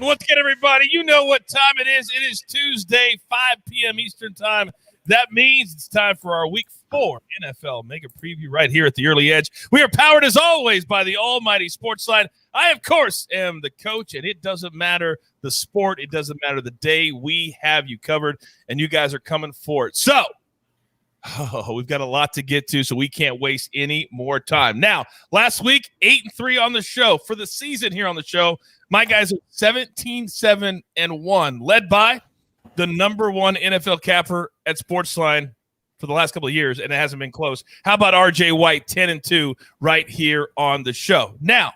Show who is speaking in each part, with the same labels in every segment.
Speaker 1: What's good, everybody? You know what time it is. It is Tuesday, 5 p.m. Eastern time. That means it's time for our Week 4 NFL Mega Preview right here at the Early Edge. We are powered, as always, by the almighty Sportsline. I, of course, am the coach, and it doesn't matter the sport. It doesn't matter the day. We have you covered, and you guys are coming for it. So, we've got a lot to get to, so we can't waste any more time. Now, last week, 8-3 on the show. For the season here on the show, my guys are 17-7-1, led by the number one NFL capper at Sportsline for the last couple of years, and it hasn't been close. How about RJ White, 10-2, right here on the show? Now,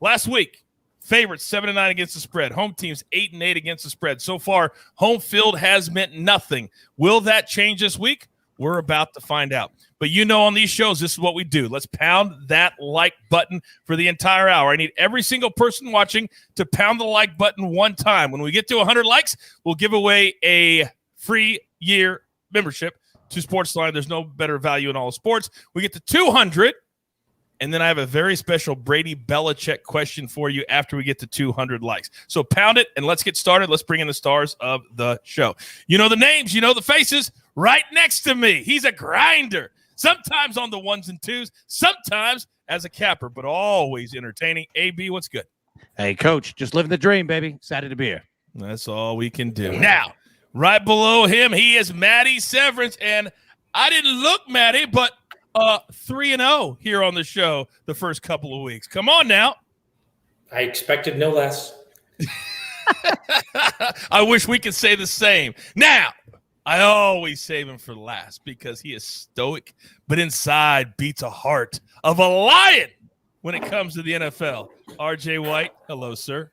Speaker 1: last week, favorites 7-9 against the spread. Home teams 8-8 against the spread. So far, home field has meant nothing. Will that change this week? We're about to find out. But you know, on these shows, this is what we do. Let's pound that like button for the entire hour. I need every single person watching to pound the like button one time. When we get to 100 likes, we'll give away a free year membership to Sportsline. There's no better value in all of sports. We get to 200, and then I have a very special Brady Belichick question for you after we get to 200 likes. So pound it, and let's get started. Let's bring in the stars of the show. You know the names, you know the faces. Right next to me, he's a grinder. Sometimes on the ones and twos, sometimes as a capper, but always entertaining. AB, what's good?
Speaker 2: Hey, Coach, just living the dream, baby. Excited to be here.
Speaker 1: That's all we can do. Now, right below him, he is Matty Severance, and I didn't look, Matty, but 3-0 here on the show the first couple of weeks. Come on now.
Speaker 3: I expected no less.
Speaker 1: I wish we could say the same. Now, I always save him for last because he is stoic, but inside beats a heart of a lion when it comes to the NFL. RJ White, hello, sir.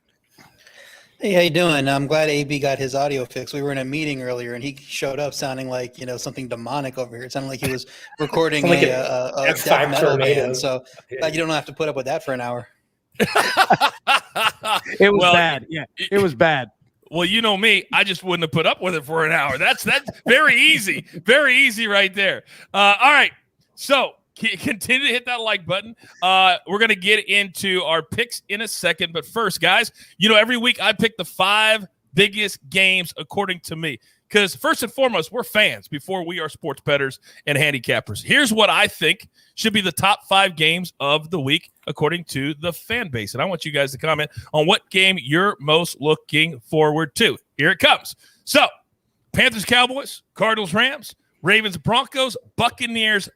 Speaker 4: Hey, how you doing? I'm glad AB got his audio fixed. We were in a meeting earlier, and he showed up sounding like, something demonic over here. It sounded like he was recording
Speaker 3: like
Speaker 4: a death metal band. So glad you don't have to put up with that for an hour.
Speaker 2: It was bad. Yeah, it was bad.
Speaker 1: Well, you know me, I just wouldn't have put up with it for an hour. That's very easy. Very easy right there. All right. So continue to hit that like button. We're going to get into our picks in a second. But first, guys, every week I pick the 5 biggest games according to me. Because first and foremost, we're fans before we are sports bettors and handicappers. Here's what I think should be the top 5 games of the week according to the fan base. And I want you guys to comment on what game you're most looking forward to. Here it comes. So, Panthers, Cowboys, Cardinals, Rams, Ravens, Broncos, Buccaneers,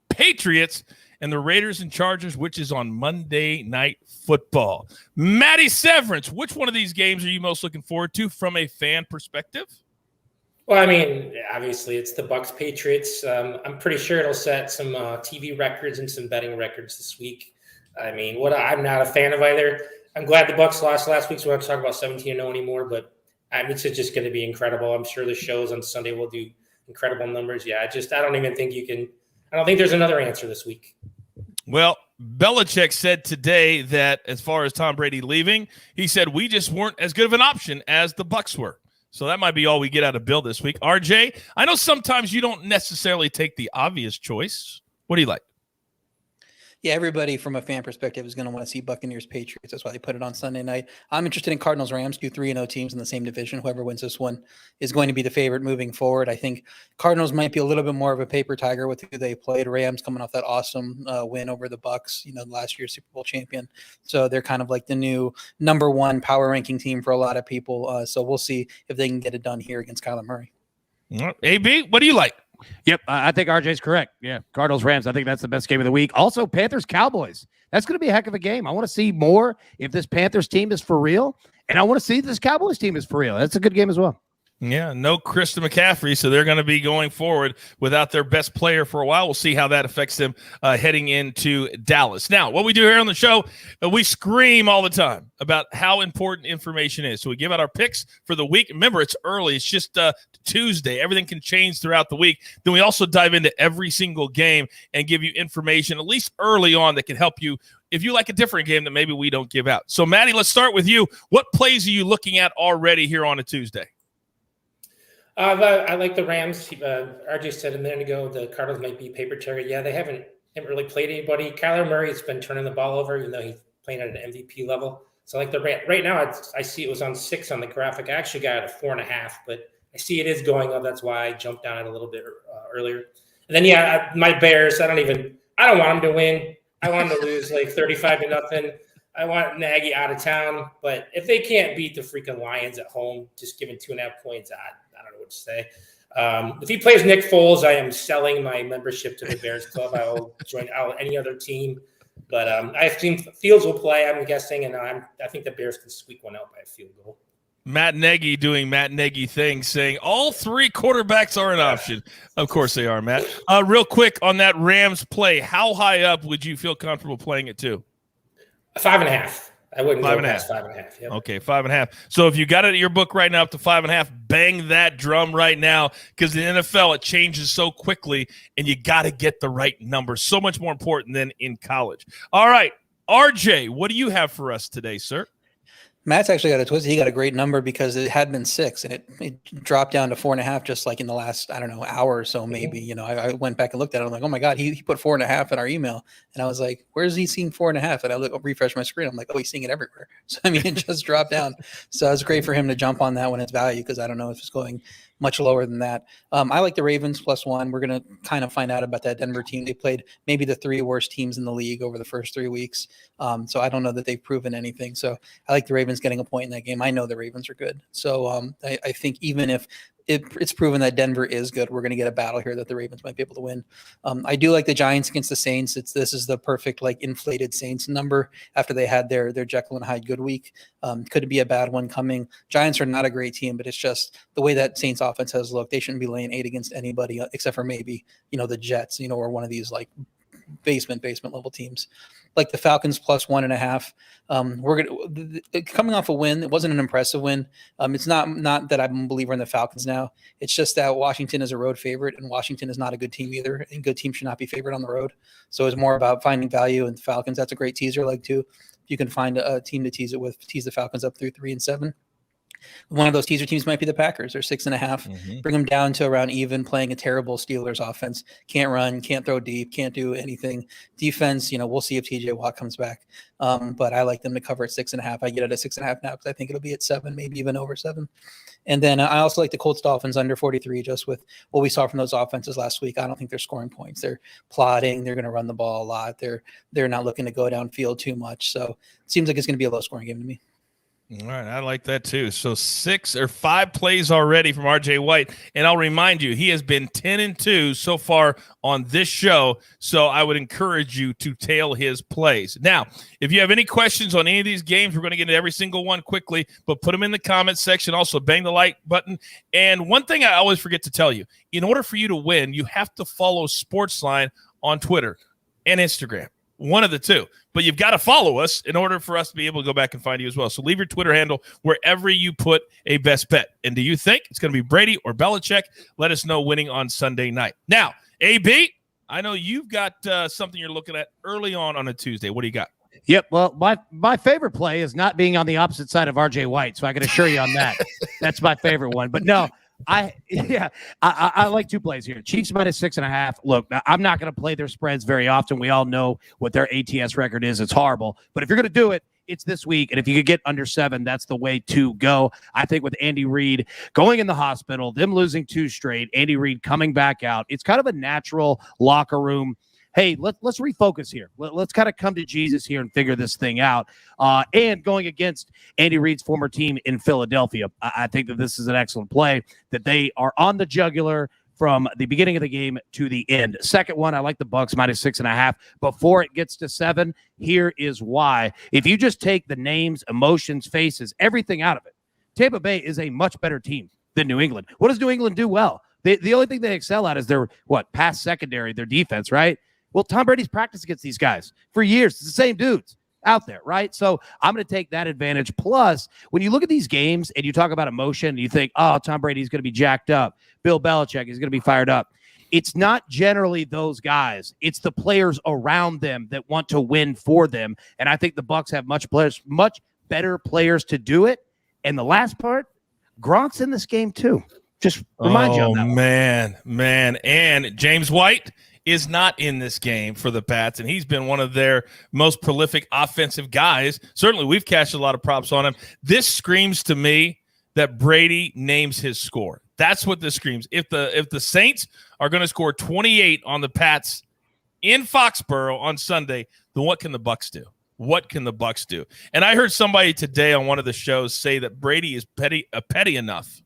Speaker 1: Patriots, and the Raiders and Chargers, which is on Monday Night Football. Matty Severance, which one of these games are you most looking forward to from a fan perspective?
Speaker 3: Well, I mean, obviously it's the Bucs Patriots. I'm pretty sure it'll set some TV records and some betting records this week. I mean, I'm not a fan of either. I'm glad the Bucs lost last week, so we're not talking about 17-0 anymore. But it's just going to be incredible. I'm sure the shows on Sunday will do incredible numbers. Yeah, I don't even think you can. I don't think there's another answer this week.
Speaker 1: Well, Belichick said today that as far as Tom Brady leaving, he said we just weren't as good of an option as the Bucs were. So that might be all we get out of Bill this week. RJ, I know sometimes you don't necessarily take the obvious choice. What do you like?
Speaker 4: Yeah, everybody from a fan perspective is going to want to see Buccaneers Patriots. That's why they put it on Sunday night. I'm interested in Cardinals Rams, 2-3-0 teams in the same division. Whoever wins this one is going to be the favorite moving forward. I think Cardinals might be a little bit more of a paper tiger with who they played. Rams coming off that awesome win over the Bucs, last year's Super Bowl champion. So they're kind of like the new number 1 power ranking team for a lot of people. So we'll see if they can get it done here against Kyler Murray.
Speaker 1: AB, what do you like?
Speaker 2: Yep, I think RJ's correct. Yeah, Cardinals, Rams, I think that's the best game of the week. Also, Panthers, Cowboys. That's going to be a heck of a game. I want to see more if this Panthers team is for real, and I want to see if this Cowboys team is for real. That's a good game as well.
Speaker 1: Yeah, no Christian McCaffrey, so they're going to be going forward without their best player for a while. We'll see how that affects them heading into Dallas. Now, what we do here on the show, we scream all the time about how important information is. So we give out our picks for the week. Remember, it's early. It's just Tuesday. Everything can change throughout the week. Then we also dive into every single game and give you information, at least early on, that can help you if you like a different game that maybe we don't give out. So, Matty, let's start with you. What plays are you looking at already here on a Tuesday?
Speaker 3: I like the Rams. RJ said a minute ago the Cardinals might be paper tiger. Yeah, they haven't really played anybody. Kyler Murray's been turning the ball over, even though he's playing at an MVP level. So like right now, I see it was on 6 on the graphic. I actually got it at 4.5, but I see it is going up. That's why I jumped down it a little bit earlier. And then my Bears. I don't want them to win. I want them to lose like 35-0. I want Nagy out of town. But if they can't beat the freaking Lions at home, just giving 2.5 points, I don't know what to say. If he plays Nick Foles, I am selling my membership to the Bears club. I will join any other team. But I think Fields will play, I'm guessing, and I think the Bears can squeak one out by a field goal.
Speaker 1: Matt Nagy doing Matt Nagy things, saying all 3 quarterbacks are an option. Of course they are, Matt. Real quick on that Rams play, how high up would you feel comfortable playing it to?
Speaker 3: 5.5. I wouldn't go
Speaker 1: 5.5.
Speaker 3: past 5.5. Yep.
Speaker 1: Okay, 5.5. So if you got it at your book right now up to 5.5, bang that drum right now, because in the NFL it changes so quickly, and you got to get the right number. So much more important than in college. All right, RJ, what do you have for us today, sir?
Speaker 4: Matt's actually got a twist. He got a great number because it had been 6 and it dropped down to 4.5 just like in the last, I don't know, hour or so maybe. You know, I went back and looked at it. I'm like, oh my God, he put 4.5 in our email. And I was like, where's he seeing 4.5? And I refresh my screen. I'm like, oh, he's seeing it everywhere. So, I mean, it just dropped down. So it's great for him to jump on that when it's value because I don't know if it's going much lower than that. I like the Ravens +1. We're going to kind of find out about that Denver team. They played maybe the 3 worst teams in the league over the first 3 weeks. So I don't know that they've proven anything. So I like the Ravens getting a point in that game. I know the Ravens are good. So I think even if it's proven that Denver is good, we're going to get a battle here that the Ravens might be able to win. I do like the Giants against the Saints. This is the perfect like inflated Saints number after they had their Jekyll and Hyde good week. Could it be a bad one coming? Giants are not a great team, but it's just the way that Saints offense has looked. They shouldn't be laying 8 against anybody except for maybe, the Jets, or one of these like basement level teams. Like the Falcons +1.5. We're coming off a win. It wasn't an impressive win. It's not that I'm a believer in the Falcons now. It's just that Washington is a road favorite, and Washington is not a good team either. And good teams should not be favored on the road. So it's more about finding value in the Falcons. That's a great teaser leg too. If you can find a team to tease it with, tease the Falcons up through 3-7. One of those teaser teams might be the Packers. They're 6.5. Bring them down to around even, playing a terrible Steelers offense. Can't run, can't throw deep, can't do anything. Defense, we'll see if TJ Watt comes back. But I like them to cover at 6.5. I get it at 6.5 now because I think it'll be at 7, maybe even over 7. And then I also like the Colts Dolphins under 43, just with what we saw from those offenses last week. I don't think they're scoring points. They're plotting. They're going to run the ball a lot. They're not looking to go downfield too much. So it seems like it's going to be a low scoring game to me.
Speaker 1: All right, I like that too. So 5 plays already from RJ White, and I'll remind you, he has been 10-2 so far on this show. So I would encourage you to tail his plays. Now, if you have any questions on any of these games, we're going to get into every single one quickly, but put them in the comments section. Also, bang the like button. And one thing I always forget to tell you: in order for you to win, you have to follow Sportsline on Twitter and Instagram. One of the two. But you've got to follow us in order for us to be able to go back and find you as well. So leave your Twitter handle wherever you put a best bet. And do you think it's going to be Brady or Belichick? Let us know winning on Sunday night. Now, AB, I know you've got something you're looking at early on a Tuesday. What do you got?
Speaker 2: Yep. Well, my favorite play is not being on the opposite side of RJ White. So I can assure you on that. That's my favorite one. But no, I like 2 plays here. Chiefs -6.5. Look, I'm not going to play their spreads very often. We all know what their ATS record is. It's horrible. But if you're going to do it, it's this week. And if you could get under 7, that's the way to go. I think with Andy Reid going in the hospital, them losing 2 straight, Andy Reid coming back out, it's kind of a natural locker room. Hey, let's refocus here. Let's kind of come to Jesus here and figure this thing out. And going against Andy Reid's former team in Philadelphia, I think that this is an excellent play, that they are on the jugular from the beginning of the game to the end. Second one, I like the Bucs -6.5. Before it gets to 7, here is why. If you just take the names, emotions, faces, everything out of it, Tampa Bay is a much better team than New England. What does New England do well? The only thing they excel at is their pass secondary, their defense, right? Well, Tom Brady's practiced against these guys for years. It's the same dudes out there, right? So I'm going to take that advantage. Plus, when you look at these games and you talk about emotion, you think, oh, Tom Brady's going to be jacked up. Bill Belichick is going to be fired up. It's not generally those guys. It's the players around them that want to win for them. And I think the Bucs have much better players to do it. And the last part, Gronk's in this game too. Just remind you on that one.
Speaker 1: Man. And James White is not in this game for the Pats, and he's been one of their most prolific offensive guys. Certainly, we've cashed a lot of props on him. This screams to me that Brady names his score. That's what this screams. If the Saints are going to score 28 on the Pats in Foxboro on Sunday, then what can the Bucs do? What can the Bucs do? And I heard somebody today on one of the shows say that Brady is petty enough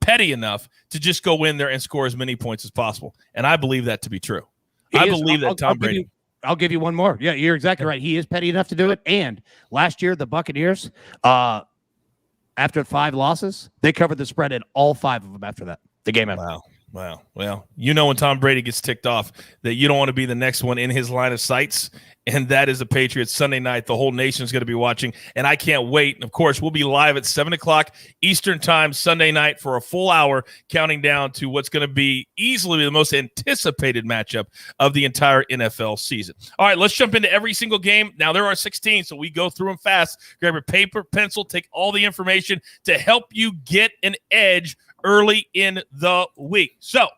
Speaker 1: to just go in there and score as many points as possible. And I believe that to be true. I believe that Tom Brady.
Speaker 2: I'll give you one more. Yeah, you're exactly right. He is petty enough to do it. And last year, the Buccaneers, after 5 losses, they covered the spread in all 5 of them after that. The game after.
Speaker 1: Wow. Well, you know when Tom Brady gets ticked off that you don't want to be the next one in his line of sights, and that is the Patriots Sunday night. The whole nation's going to be watching, and I can't wait. And, of course, we'll be live at 7 o'clock Eastern time Sunday night for a full hour, counting down to what's going to be easily the most anticipated matchup of the entire NFL season. All right, let's jump into every single game. Now, there are 16, so we go through them fast. Grab your paper, pencil, take all the information to help you get an edge early in the week. So,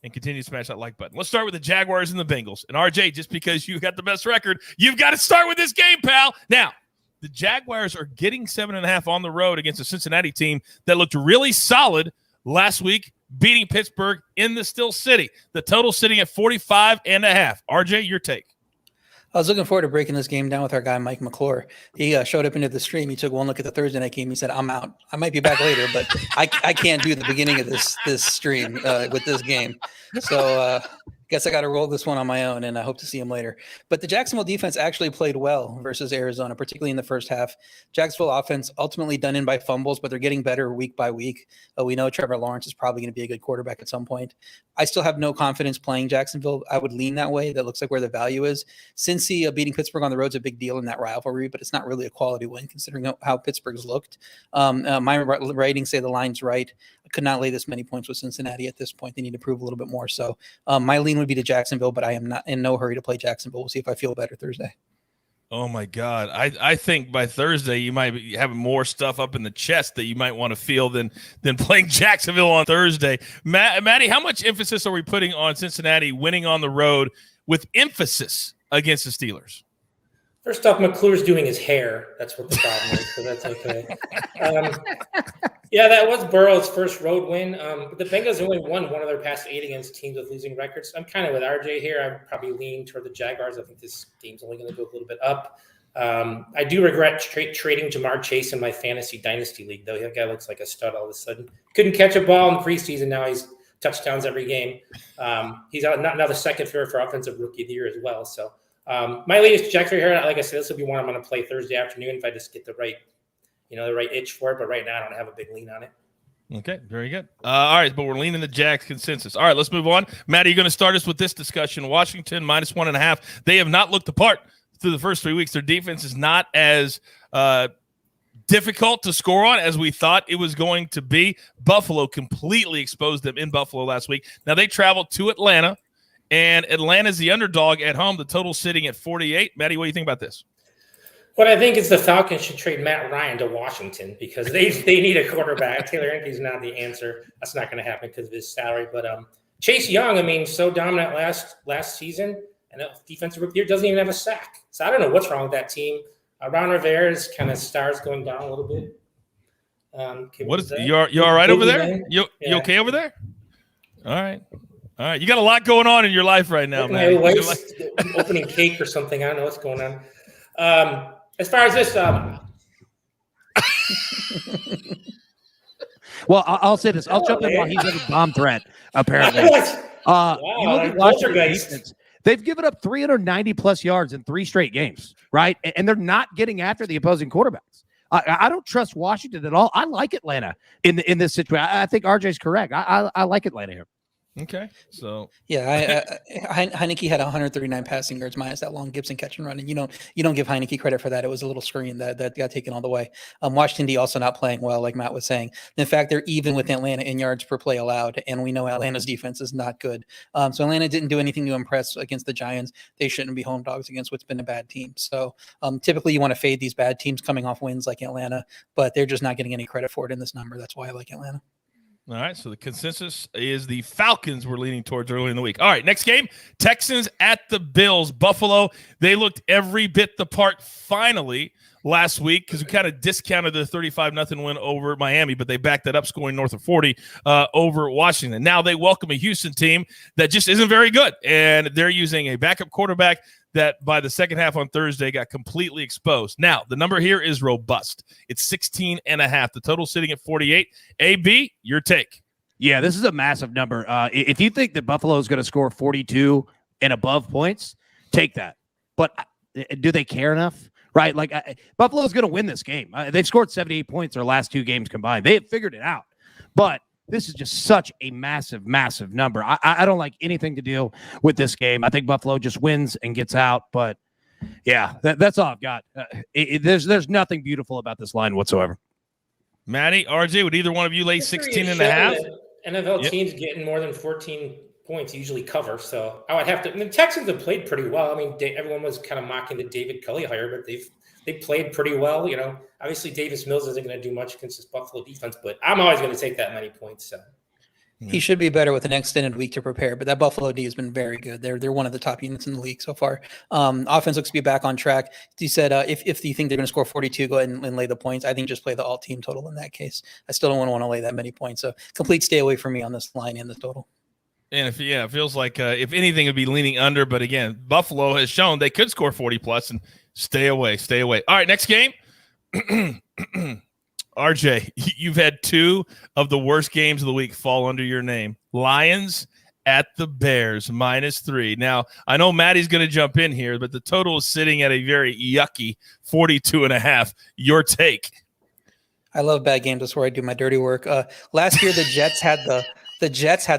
Speaker 1: and continue to smash that like button. Let's start with the Jaguars and the Bengals. And RJ, just because you got the best record, you've got to start with this game, pal. Now, the Jaguars are getting 7.5 on the road against a Cincinnati team that looked really solid last week, beating Pittsburgh in the Steel City. The total sitting at 45.5. RJ, your take.
Speaker 4: I was looking forward to breaking this game down with our guy, Mike McClure. He showed up into the stream. He took one look at the Thursday night game. He said, I'm out. I might be back later, but I can't do the beginning of this stream with this game. So guess I got to roll this one on my own, and I hope to see him later. But the Jacksonville defense actually played well versus Arizona, particularly in the first half. Jacksonville offense ultimately done in by fumbles, but they're getting better week by week. We know Trevor Lawrence is probably going to be a good quarterback at some point. I still have no confidence playing Jacksonville. I would lean that way. That looks like where the value is. Cincy beating Pittsburgh on the road is a big deal in that rivalry, but it's not really a quality win considering how Pittsburgh's looked. My ratings say the line's right. I could not lay this many points with Cincinnati at this point. They need to prove a little bit more. So my lean would be to Jacksonville, but I am not in no hurry to play Jacksonville. We'll see if I feel better Thursday.
Speaker 1: Oh, my God. I think by Thursday you might be having more stuff up in the chest that you might want to feel than playing Jacksonville on Thursday. Maddie, how much emphasis are we putting on Cincinnati winning on the road with emphasis against the Steelers?
Speaker 3: First off, McClure's doing his hair. That's what the problem is, so that's okay. Yeah, that was Burrow's first road win. But the Bengals only won one of their past 8 against teams with losing records. I'm kind of with RJ here. I'm probably leaning toward the Jaguars. I think this game's only going to go a little bit up. I do regret trading Jamar Chase in my fantasy dynasty league, though. That guy looks like a stud all of a sudden. Couldn't catch a ball in the preseason. Now he's touchdowns every game. He's now the second for offensive rookie of the year as well. So my latest trajectory here, like I said, this will be one I'm going to play Thursday afternoon if I just get the right itch for it. But right now, I don't have a big lean on it.
Speaker 1: Okay, very good. All right, but we're leaning the Jags consensus. All right, let's move on. Matt, are you going to start us with this discussion? Washington -1.5. They have not looked the part through the first 3 weeks. Their defense is not as difficult to score on as we thought it was going to be. Buffalo completely exposed them in Buffalo last week. Now they traveled to Atlanta, and Atlanta's the underdog at home. The total sitting at 48. Maddie, what do you think about this?
Speaker 3: What I think is the Falcons should trade Matt Ryan to Washington because they need a quarterback. Taylor Heinicke's not the answer. That's not going to happen because of his salary. But Chase Young, I mean, so dominant last season, and defensive rookie year doesn't even have a sack. So I don't know what's wrong with that team. Ron Rivera's kind of stars going down a little bit.
Speaker 1: What is you all right over there? You okay over there? All right. You got a lot going on in your life right now, man.
Speaker 3: Opening cake or something. I don't know what's going on. As far as this,
Speaker 2: well, I'll say this. I'll jump in while he's in a bomb threat. Apparently, they've given up 390 plus yards in 3 straight games, right? And they're not getting after the opposing quarterbacks. I don't trust Washington at all. I like Atlanta in this situation. I think RJ's correct. I like Atlanta here.
Speaker 1: Okay, so
Speaker 4: yeah, Heinicke had 139 passing yards minus that long Gibson catch and run, and you don't give Heinicke credit for that. It was a little screen that got taken all the way. Washington D also not playing well, like Matt was saying. In fact, they're even with Atlanta in yards per play allowed, and we know Atlanta's defense is not good. So Atlanta didn't do anything to impress against the Giants. They shouldn't be home dogs against what's been a bad team. So typically you want to fade these bad teams coming off wins like Atlanta, but they're just not getting any credit for it in this number. That's why I like Atlanta.
Speaker 1: All right, so the consensus is the Falcons were leaning towards early in the week. All right, next game, Texans at the Bills. Buffalo, they looked every bit the part finally last week because we kind of discounted the 35-0 win over Miami, but they backed that up scoring north of 40 over Washington. Now they welcome a Houston team that just isn't very good, and they're using a backup quarterback that by the second half on Thursday got completely exposed. Now, the number here is robust. It's 16.5. The total sitting at 48. AB, your take.
Speaker 2: Yeah, this is a massive number. If you think that Buffalo is going to score 42 and above points, take that. But do they care enough? Right? Like, Buffalo is going to win this game. They've scored 78 points their last two games combined. They have figured it out. But this is just such a massive, massive number. I don't like anything to deal with this game. I think Buffalo just wins and gets out. But, yeah, that's all I've got. There's nothing beautiful about this line whatsoever.
Speaker 1: Maddie, RJ, would either one of you lay 16.5?
Speaker 3: NFL teams getting more than 14 points usually cover. So I would have to – I mean, the Texans have played pretty well. I mean, everyone was kind of mocking the David Culley hire, but they played pretty well. You know, obviously Davis Mills isn't going to do much against this Buffalo defense, but I'm always going to take that many points. So
Speaker 4: he should be better with an extended week to prepare, but that Buffalo D has been very good. They're one of the top units in the league so far. Offense looks to be back on track. You said if you think they're going to score 42, go ahead and lay the points. I think just play the all team total in that case. I still don't want to lay that many points. So complete stay away from me on this line and the total.
Speaker 1: And it feels like if anything, it'd be leaning under. But again, Buffalo has shown they could score 40 plus and stay away. All right, next game. RJ, you've had two of the worst games of the week fall under your name. Lions at the Bears, -3. Now, I know Maddie's going to jump in here, but the total is sitting at a very yucky 42.5. Your take.
Speaker 4: I love bad games. That's where I do my dirty work. Last year, the Jets had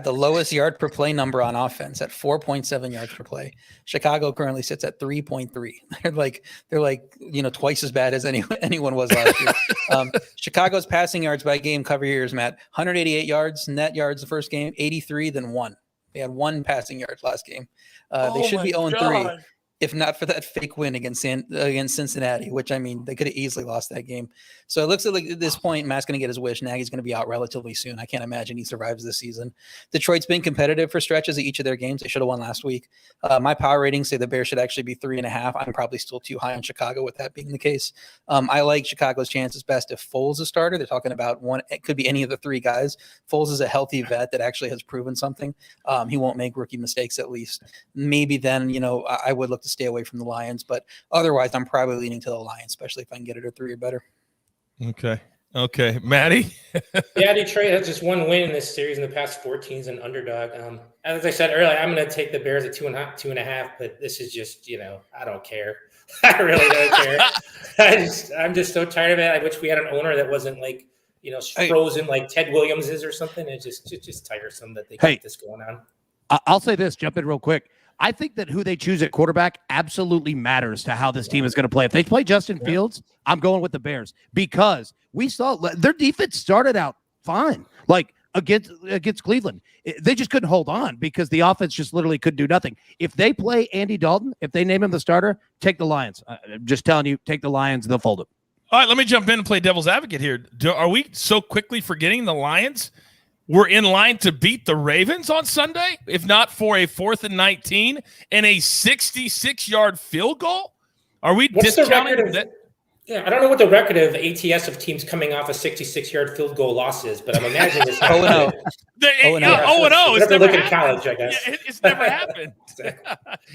Speaker 4: the lowest yard per play number on offense at 4.7 yards per play. Chicago currently sits at 3.3. They're like twice as bad as anyone was last year. Chicago's passing yards by game cover years, Matt, 188 yards net yards the first game, 83 then 1. They had 1 passing yard last game. They should be 0-3. If not for that fake win against Cincinnati, which, I mean, they could have easily lost that game. So it looks like at this point, Matt's going to get his wish. Nagy's going to be out relatively soon. I can't imagine he survives this season. Detroit's been competitive for stretches of each of their games. They should have won last week. My power ratings say the Bears should actually be 3.5. I'm probably still too high on Chicago with that being the case. I like Chicago's chances best if Foles is a starter. They're talking about one. It could be any of the 3 guys. Foles is a healthy vet that actually has proven something. He won't make rookie mistakes at least. Maybe then, I would look to stay away from the Lions, but otherwise I'm probably leaning to the Lions, especially if I can get it at 3 or better.
Speaker 1: Okay. Maddie?
Speaker 3: Yeah, Detroit has just 1 win in this series in the past 14 as an underdog. As I said earlier, I'm going to take the Bears at 2.5, but this is just, I don't care. I really don't care. I'm just so tired of it. I wish we had an owner that wasn't like, frozen like Ted Williams is or something. It's just tiresome that they keep this going on.
Speaker 2: I'll say this, jump in real quick. I think that who they choose at quarterback absolutely matters to how this team is going to play. If they play Justin Fields, I'm going with the Bears because we saw their defense started out fine, like against Cleveland. They just couldn't hold on because the offense just literally could do nothing. If they play Andy Dalton, if they name him the starter, take the Lions. I'm just telling you, take the Lions. They'll fold it.
Speaker 1: All right, let me jump in and play devil's advocate here. Are we so quickly forgetting the Lions? We're in line to beat the Ravens on Sunday, if not for a 4th and 19 and a 66-yard field goal. Are we discounting that?
Speaker 3: Yeah, I don't know what the record of ATS of teams coming off a 66-yard field goal loss is, but I'm imagining it's
Speaker 4: 0-0.
Speaker 1: 0-0. It's never happened.
Speaker 3: College, I guess.
Speaker 1: Yeah, it's never happened.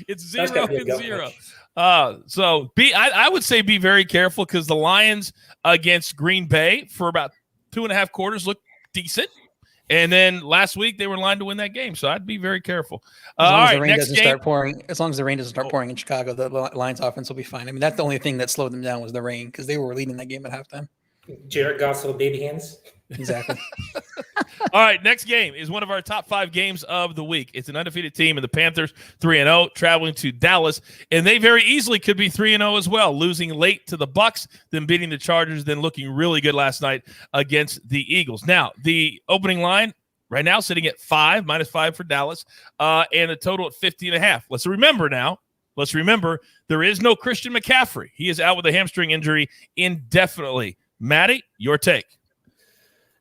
Speaker 1: It's 0-0. I would say be very careful because the Lions against Green Bay for about 2.5 quarters looked decent. And then last week they were in line to win that game, so I'd be very careful.
Speaker 4: As long as the rain doesn't start pouring in Chicago, the Lions offense will be fine. I mean, that's the only thing that slowed them down was the rain because they were leading that game at halftime.
Speaker 3: Jared Goff's little baby hands.
Speaker 4: Exactly.
Speaker 1: All right, next game is one of our top 5 games of the week. It's an undefeated team, and the Panthers 3-0, traveling to Dallas, and they very easily could be 3-0 as well, losing late to the Bucs, then beating the Chargers, then looking really good last night against the Eagles. Now, the opening line right now sitting at -5 for Dallas, and the total at 50.5. Let's remember there is no Christian McCaffrey. He is out with a hamstring injury indefinitely. Maddie, your take.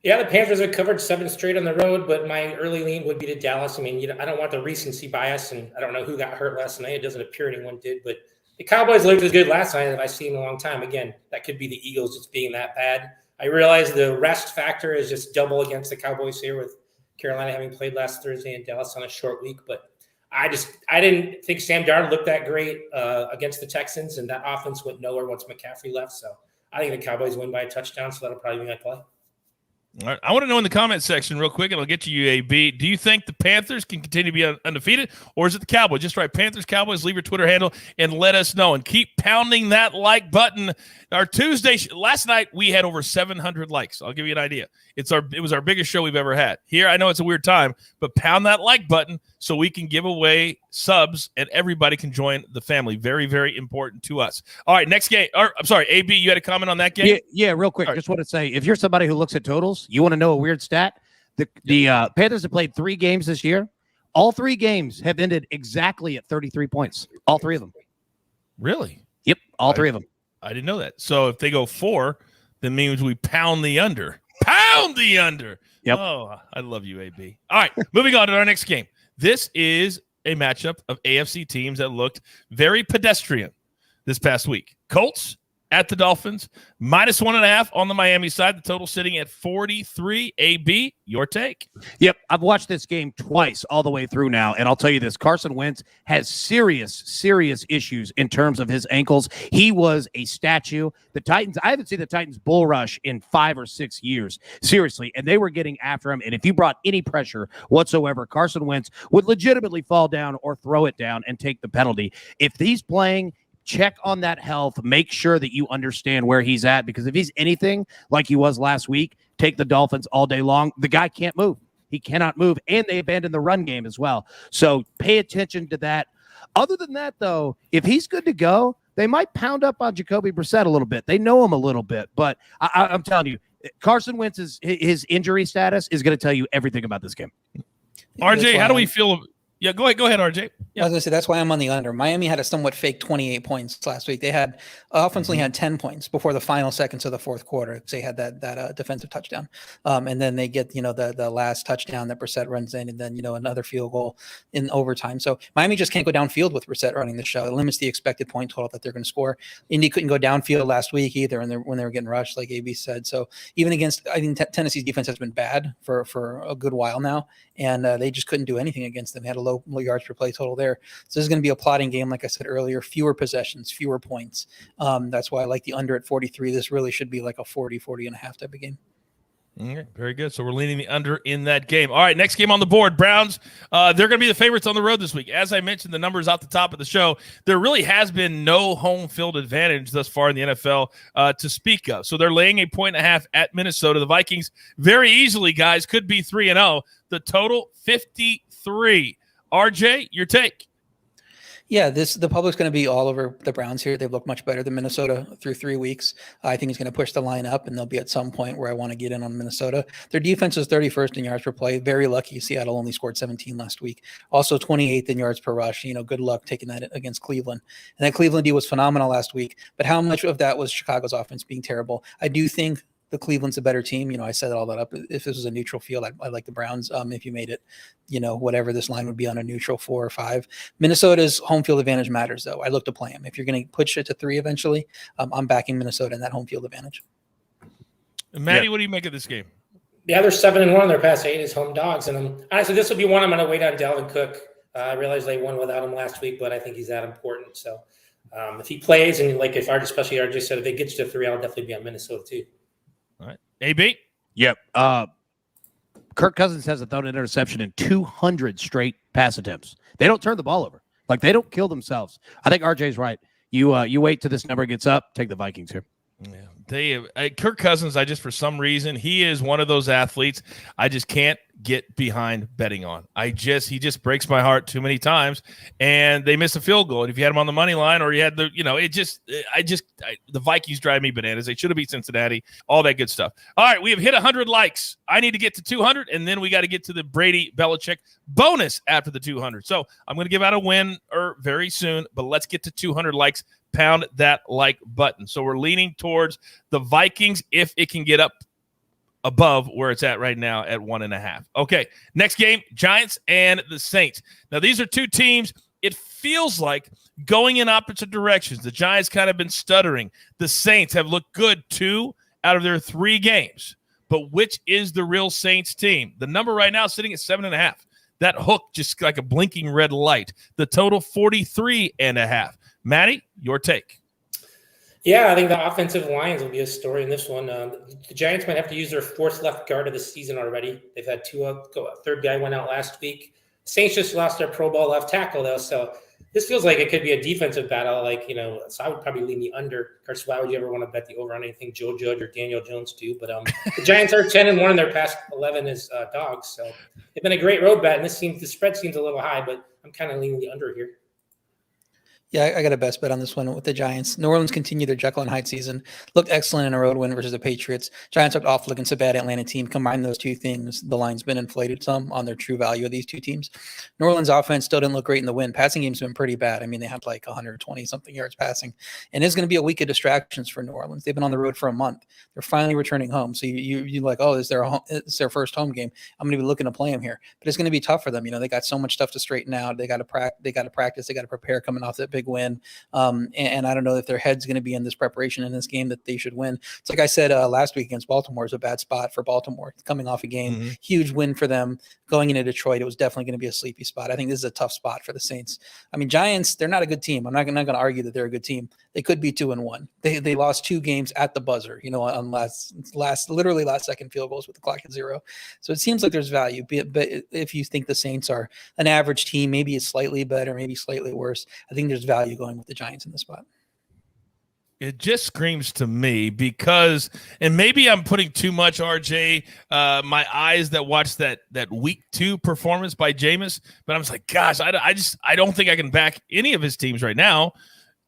Speaker 3: Yeah, the Panthers have covered 7 straight on the road, but my early lean would be to Dallas. I mean, I don't want the recency bias, and I don't know who got hurt last night. It doesn't appear anyone did, but the Cowboys looked as good last night as I've seen in a long time. Again, that could be the Eagles just being that bad. I realize the rest factor is just double against the Cowboys here with Carolina having played last Thursday and Dallas on a short week, but I didn't think Sam Darnold looked that great against the Texans, and that offense went nowhere once McCaffrey left. So I think the Cowboys win by a touchdown, so that'll probably be my play.
Speaker 1: All right. I want to know in the comment section real quick, and I'll get to you, AB. Do you think the Panthers can continue to be undefeated, or is it the Cowboys? Just write Panthers, Cowboys, leave your Twitter handle, and let us know. And keep pounding that like button. Our Tuesday, last night, we had over 700 likes. I'll give you an idea. It was our biggest show we've ever had. Here, I know it's a weird time, but pound that like button so we can give away subs and everybody can join the family. Very, very important to us. All right, next game. I'm sorry, AB, you had a comment on that game?
Speaker 2: Yeah, real quick. Just want to say, if you're somebody who looks at totals, you want to know a weird stat? The Panthers have played 3 games this year. All 3 games have ended exactly at 33 points. All 3 of them.
Speaker 1: Really?
Speaker 2: Yep, all 3 of them.
Speaker 1: I didn't know that. So if they go 4, then means we pound the under. Pound the under.
Speaker 2: Yep.
Speaker 1: Oh, I love you, AB. All right, moving on to our next game. This is a matchup of AFC teams that looked very pedestrian this past week. Colts at the Dolphins, -1.5 on the Miami side. The total sitting at 43. AB, your take?
Speaker 2: Yep, I've watched this game twice all the way through now, and I'll tell you this. Carson Wentz has serious issues in terms of his ankles. He was a statue. The Titans, I haven't seen the Titans bull rush in 5 or 6 years, seriously, and they were getting after him, and if you brought any pressure whatsoever, Carson Wentz would legitimately fall down or throw it down and take the penalty. If he's playing, check on that health. Make sure that you understand where he's at, because if he's anything like he was last week, take the Dolphins all day long. The guy can't move. He cannot move, and they abandoned the run game as well. So pay attention to that. Other than that, though, if he's good to go, they might pound up on Jacoby Brissett a little bit. They know him a little bit, but I'm telling you, Carson Wentz's his injury status is going to tell you everything about this game.
Speaker 1: RJ, how do we feel? Yeah, go ahead, RJ. Yeah.
Speaker 4: I was going to say, that's why I'm on the under. Miami had a somewhat fake 28 points last week. They had offensively had 10 points before the final seconds of the fourth quarter. They had that defensive touchdown. And then they get, the last touchdown that Brissett runs in, and then, another field goal in overtime. So Miami just can't go downfield with Brissett running the show. It limits the expected point total that they're going to score. Indy couldn't go downfield last week either, and when they were getting rushed, like AB said. So even against, I think Tennessee's defense has been bad for a good while now, and they just couldn't do anything against them. They had a low yards per play total there. So this is going to be a plotting game, like I said earlier, fewer possessions, fewer points. That's why I like the under at 43. This really should be like a 40 and a half type of game.
Speaker 1: Okay, very good. So we're leaning the under in that game. All right, next game on the board, Browns. They're going to be the favorites on the road this week. As I mentioned, the numbers out the top of the show, there really has been no home field advantage thus far in the NFL to speak of. So they're laying 1.5 at Minnesota. The Vikings very easily, guys, could be 3-0. The total 53. RJ, your take?
Speaker 4: Yeah, the public's going to be all over the Browns here. They've looked much better than Minnesota through 3 weeks. I think it's going to push the line up, and they'll be at some point where I want to get in on Minnesota. Their defense is 31st in yards per play. Very lucky. Seattle only scored 17 last week. Also 28th in yards per rush. Good luck taking that against Cleveland. And that Cleveland D was phenomenal last week. But how much of that was Chicago's offense being terrible? I do think the Cleveland's a better team. I set all that up. If this was a neutral field, I'd like the Browns. If you made it, whatever this line would be on a neutral 4 or 5. Minnesota's home field advantage matters, though. I look to play them. If you're going to push it to 3 eventually, I'm backing Minnesota in that home field advantage.
Speaker 1: Maddie, What do you make of this game?
Speaker 3: Yeah, they're 7-1. Their past 8 is home dogs, and honestly, this will be one I'm going to wait on Dalvin Cook. I realize they won without him last week, but I think he's that important. So if he plays, and especially RJ said, if they get you to 3, I'll definitely be on Minnesota too.
Speaker 1: All right. AB?
Speaker 2: Yep. Kirk Cousins hasn't thrown an interception in 200 straight pass attempts. They don't turn the ball over. They don't kill themselves. I think RJ's right. You wait till this number gets up. Take the Vikings here.
Speaker 1: Yeah, Kirk Cousins, for some reason, he is one of those athletes I just can't get behind betting on. He just breaks my heart too many times, and they miss a field goal. And if you had him on the money line, or you had the Vikings drive me bananas. They should have beat Cincinnati, all that good stuff. All right, we have hit 100 likes. I need to get to 200, and then we got to get to the Brady Belichick bonus after the 200. So I'm going to give out a winner very soon, but let's get to 200 likes. Pound that like button. So we're leaning towards the Vikings if it can get up above where it's at right now at 1.5. Okay, next game, Giants and the Saints. Now, these are two teams, it feels like, going in opposite directions. The Giants kind of been stuttering. The Saints have looked good 2 out of their 3 games. But which is the real Saints team? The number right now is sitting at 7.5. That hook just like a blinking red light. The total 43.5. Matty, your take.
Speaker 3: Yeah, I think the offensive lines will be a story in this one. The Giants might have to use their 4th left guard of the season already. They've had 2 go. A third guy went out last week. Saints just lost their Pro Bowl left tackle, though, so this feels like it could be a defensive battle. So I would probably lean the under. Of course, why would you ever want to bet the over on anything Joe Judge or Daniel Jones do? But the Giants are 10-1 in their past 11 as dogs, so they've been a great road bet. And the spread seems a little high, but I'm kind of leaning the under here.
Speaker 4: Yeah, I got a best bet on this one with the Giants. New Orleans continued their Jekyll and Hyde season. Looked excellent in a road win versus the Patriots. Giants looked awful against a bad Atlanta team. Combine those two things, the line's been inflated some on their true value of these two teams. New Orleans offense still didn't look great in the win. Passing game's been pretty bad. I mean, they had like 120-something yards passing. And it's going to be a week of distractions for New Orleans. They've been on the road for a month. They're finally returning home. So you're like, oh, it's their first home game. I'm going to be looking to play them here. But it's going to be tough for them. They got so much stuff to straighten out. They got to practice. They got to prepare coming off that big win. And I don't know if their head's going to be in this preparation in this game that they should win. It's like I said last week against Baltimore is a bad spot for Baltimore. Coming off a game, huge win for them. Going into Detroit, it was definitely going to be a sleepy spot. I think this is a tough spot for the Saints. I mean, Giants, they're not a good team. I'm not going to argue that they're a good team. They could be 2-1. They lost 2 games at the buzzer, on literally last second field goals with the clock at 0. So it seems like there's value. But if you think the Saints are an average team, maybe it's slightly better, maybe slightly worse, I think there's value going with the Giants in this spot.
Speaker 1: It just screams to me because, and maybe I'm putting too much, RJ, my eyes that watched that week 2 performance by Jameis, but I was like, gosh, I don't think I can back any of his teams right now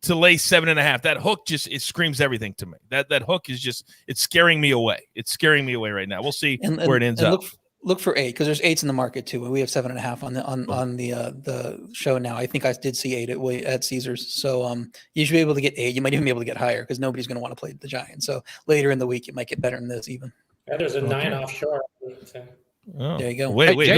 Speaker 1: to lay 7.5. That hook it screams everything to me. That hook is it's scaring me away. It's scaring me away right now. We'll see where it ends up.
Speaker 4: Look for 8 because there's 8s in the market too. We have 7.5 on the show now. I think I did see 8 at Caesars. So you should be able to get 8. You might even be able to get higher because nobody's going to want to play the Giants. So later in the week, you might get better than this even.
Speaker 3: Yeah, there's a 9 offshore.
Speaker 1: Oh.
Speaker 4: There you go.
Speaker 1: Wait,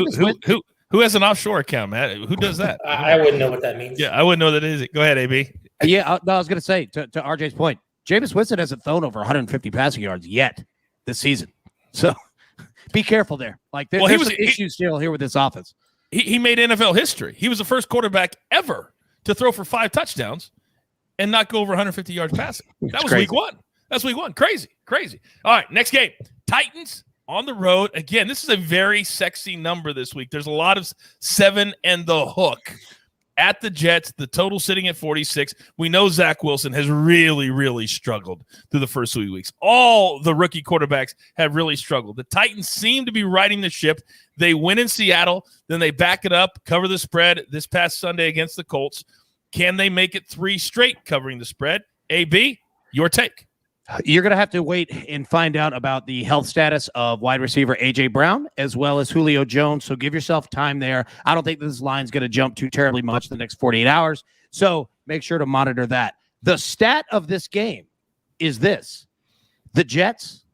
Speaker 1: who has an offshore account, Matt? Who does that?
Speaker 3: I wouldn't know what that means.
Speaker 1: Yeah, I wouldn't know that is it. Go ahead, AB.
Speaker 2: Yeah, I was going to say to RJ's point, Jameis Winston hasn't thrown over 150 passing yards yet this season. So be careful there. There's some issues still here with this offense.
Speaker 1: He made NFL history. He was the first quarterback ever to throw for 5 touchdowns and not go over 150 yards passing. That was week 1. That's week 1. Crazy. All right, next game. Titans on the road. Again, this is a very sexy number this week. There's a lot of 7 and the hook. At the Jets, the total sitting at 46. We know Zach Wilson has really, really struggled through the first 3 weeks. All the rookie quarterbacks have really struggled. The Titans seem to be riding the ship. They win in Seattle, then they back it up, cover the spread this past Sunday against the Colts. Can they make it 3 straight covering the spread? AB, your take.
Speaker 2: You're going to have to wait and find out about the health status of wide receiver A.J. Brown as well as Julio Jones. So give yourself time there. I don't think this line's going to jump too terribly much the next 48 hours. So make sure to monitor that. The stat of this game is this. The Jets,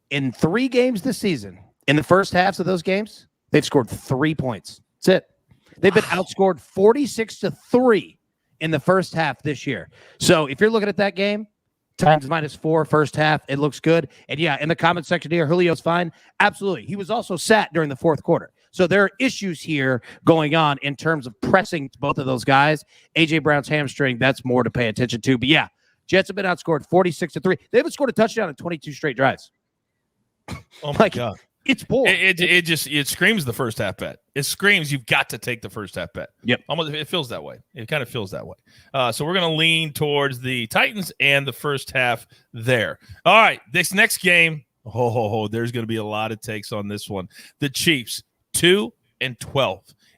Speaker 2: in 3 games this season, in the first halves of those games, they've scored 3 points. That's it. They've been outscored 46-3 in the first half this year. So if you're looking at that game, Titans -4 first half. It looks good. And yeah, in the comment section here, Julio's fine. Absolutely. He was also sat during the 4th quarter. So there are issues here going on in terms of pressing both of those guys. A.J. Brown's hamstring, that's more to pay attention to. But yeah, Jets have been outscored 46-3. They haven't scored a touchdown in 22 straight drives.
Speaker 1: Oh my God.
Speaker 2: It's poor.
Speaker 1: It screams the first half bet. It screams you've got to take the first half bet.
Speaker 2: Yep.
Speaker 1: Almost it feels that way. It kind of feels that way. So we're going to lean towards the Titans and the first half there. All right, this next game, there's going to be a lot of takes on this one. The Chiefs, 2-12 in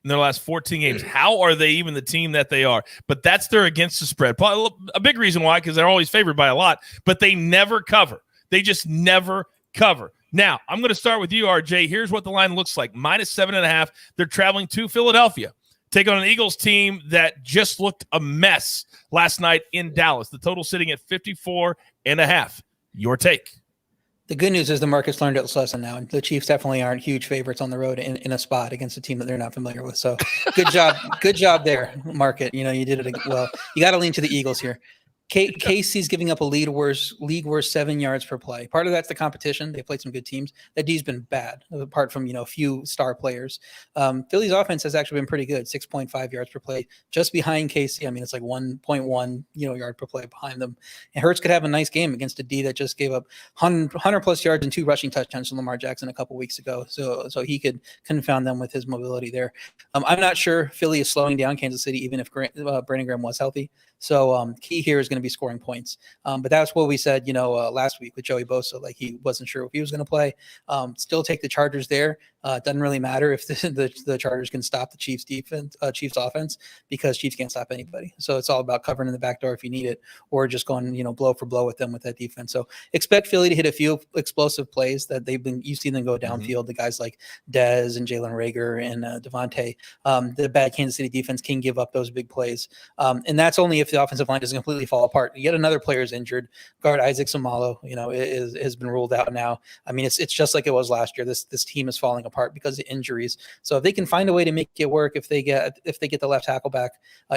Speaker 1: their last 14 games. How are they even the team that they are? But that's their against the spread. A big reason why, because they're always favored by a lot, but they never cover. They just never cover. Now, I'm going to start with you, RJ. Here's what the line looks like. -7.5. They're traveling to Philadelphia. Take on an Eagles team that just looked a mess last night in Dallas. The total sitting at 54.5. Your take.
Speaker 4: The good news is the market's learned its lesson now, and the Chiefs definitely aren't huge favorites on the road in a spot against a team that they're not familiar with. So good job there, market. You did it well. You got to lean to the Eagles here. KC's giving up a league worst 7 yards per play. Part of that's the competition. They played some good teams. That D's been bad, apart from a few star players. Philly's offense has actually been pretty good, 6.5 yards per play, just behind KC. I mean, it's like 1.1 yard per play behind them. And Hurts could have a nice game against a D that just gave up 100 plus yards and 2 rushing touchdowns to Lamar Jackson a couple weeks ago. So he could confound them with his mobility there. I'm not sure Philly is slowing down Kansas City, even if Brandon Graham was healthy. So key here is going to be scoring points. But that's what we said, last week with Joey Bosa. Like, he wasn't sure if he was going to play. Still take the Chargers there. It doesn't really matter if the Chargers can stop the Chiefs offense, because Chiefs can't stop anybody. So it's all about covering in the back door if you need it, or just going, blow for blow with them with that defense. So expect Philly to hit a few explosive plays that you've seen them go downfield. The guys like Dez and Jalen Reagor and Devontae. The bad Kansas City defense can give up those big plays. And that's only if the offensive line doesn't completely fall apart. Yet another player is injured. Guard Isaac Samalo, has been ruled out now. I mean, it's just like it was last year. This team is falling apart because of injuries. So if they can find a way to make it work, if they get the left tackle back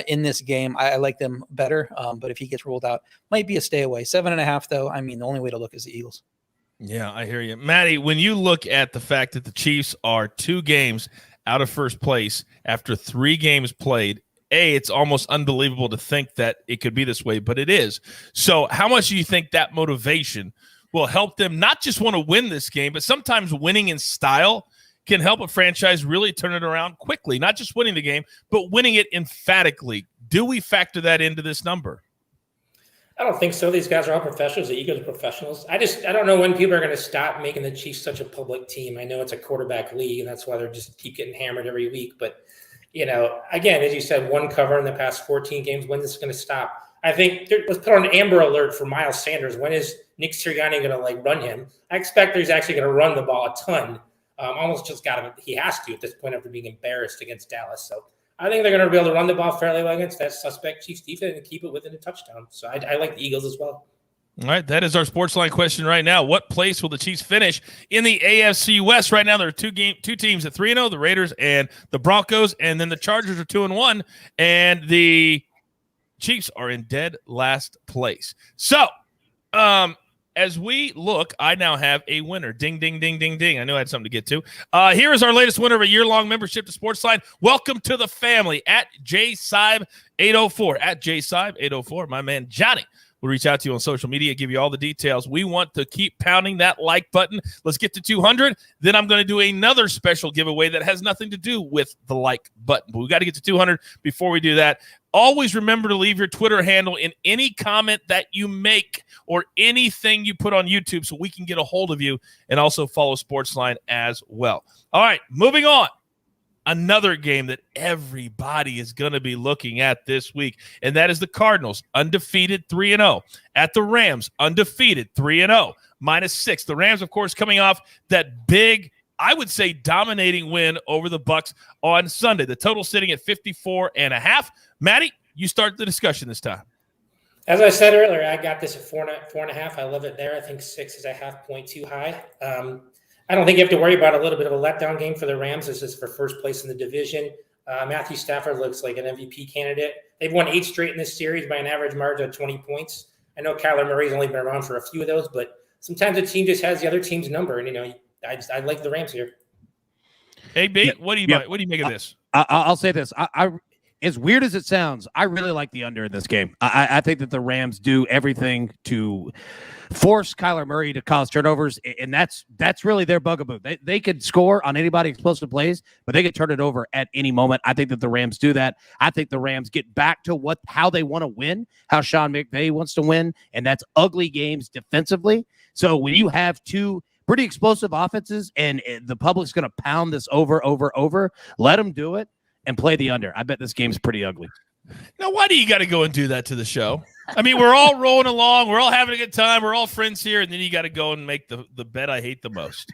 Speaker 4: in this game, I like them better. But if he gets ruled out, might be a stay away. 7.5 though. I mean, the only way to look is the Eagles.
Speaker 1: Yeah, I hear you, Matty. When you look at the fact that the Chiefs are 2 games out of first place after 3 games played, it's almost unbelievable to think that it could be this way, but it is. So how much do you think that motivation will help them not just want to win this game, but sometimes winning in style can help a franchise really turn it around quickly, not just winning the game, but winning it emphatically? Do we factor that into this number?
Speaker 3: I don't think so. These guys are all professionals. The Eagles are professionals. I don't know when people are going to stop making the Chiefs such a public team. I know it's a quarterback league, and that's why they're just keep getting hammered every week. But, again, as you said, 1 cover in the past 14 games. When is this going to stop? I think let's put on an Amber Alert for Miles Sanders. When is Nick Sirianni going to run him? I expect he's actually going to run the ball a ton. He has to at this point after being embarrassed against Dallas. So I think they're going to be able to run the ball fairly well against that suspect Chiefs defense and keep it within a touchdown. So I like the Eagles as well.
Speaker 1: All right, that is our sports line question right now. What place will the Chiefs finish in the AFC West? Right now, there are 2 teams at 3-0, the Raiders and the Broncos, and then the Chargers are 2-1, and the Chiefs are in dead last place. So, as we look, I now have a winner. Ding, ding, ding, ding, ding. I knew I had something to get to. Here is our latest winner of a year-long membership to Sportsline. Welcome to the family at JSibe804. At JSibe804, my man Johnny will reach out to you on social media, give you all the details. We want to keep pounding that like button. Let's get to 200. Then I'm going to do another special giveaway that has nothing to do with the like button. But we got to get to 200 before we do that. Always remember to leave your Twitter handle in any comment that you make or anything you put on YouTube so we can get a hold of you, and also follow Sportsline as well. All right, moving on. Another game that everybody is going to be looking at this week, and that is the Cardinals, undefeated 3-0, at the Rams, undefeated 3-0, -6. The Rams, of course, coming off that big, I would say, dominating win over the Bucs on Sunday. The total sitting at 54.5. Matty, you start the discussion this time.
Speaker 3: As I said earlier, I got this at 4.5. I love it there. I think 6 is a half point too high. I don't think you have to worry about a little bit of a letdown game for the Rams. This is for first place in the division. Matthew Stafford looks like an MVP candidate. They've won 8 straight in this series by an average margin of 20 points. I know Kyler Murray's only been around for a few of those, but sometimes a team just has the other team's number. And, I like the Rams here.
Speaker 1: Hey, B, what do you make of this?
Speaker 2: I'll say this. As weird as it sounds, I really like the under in this game. I think that the Rams do everything to force Kyler Murray to cause turnovers, and that's really their bugaboo. They could score on anybody explosive plays, but they could turn it over at any moment. I think that the Rams do that. I think the Rams get back to how they want to win, how Sean McVay wants to win, and that's ugly games defensively. So when you have 2 pretty explosive offenses and the public's going to pound this over, let them do it and play the under. I bet this game's pretty ugly.
Speaker 1: Now, why do you got to go and do that to the show? I mean, we're all rolling along. We're all having a good time. We're all friends here. And then you got to go and make the bet I hate the most.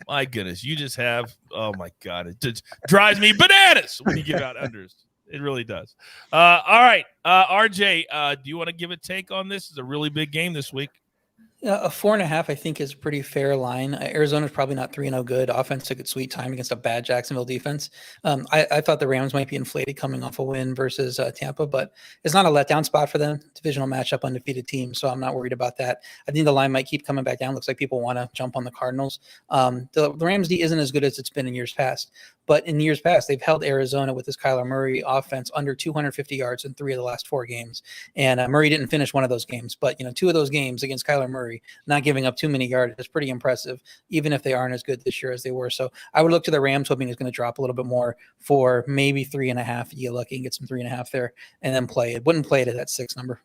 Speaker 1: My goodness. You just have, oh, my God. It just drives me bananas when you give out unders. It really does. All right. RJ, do you want to give a take on this? It's a really big game this week.
Speaker 4: Yeah, a 4.5, I think, is a pretty fair line. Arizona's probably not 3-0 good. Offense took its sweet time against a bad Jacksonville defense. I thought the Rams might be inflated coming off a win versus Tampa, but it's not a letdown spot for them. Divisional matchup, undefeated team, so I'm not worried about that. I think the line might keep coming back down. Looks like people want to jump on the Cardinals. The Rams D isn't as good as it's been in years past, but in years past, they've held Arizona with this Kyler Murray offense under 250 yards in 3 of the last 4 games. And Murray didn't finish one of those games, but 2 of those games against Kyler Murray, not giving up too many yards is pretty impressive, even if they aren't as good this year as they were. So I would look to the Rams, hoping it's going to drop a little bit more for maybe 3.5. You get lucky and get some 3.5 there, and then play it. Wouldn't play it at that 6 number.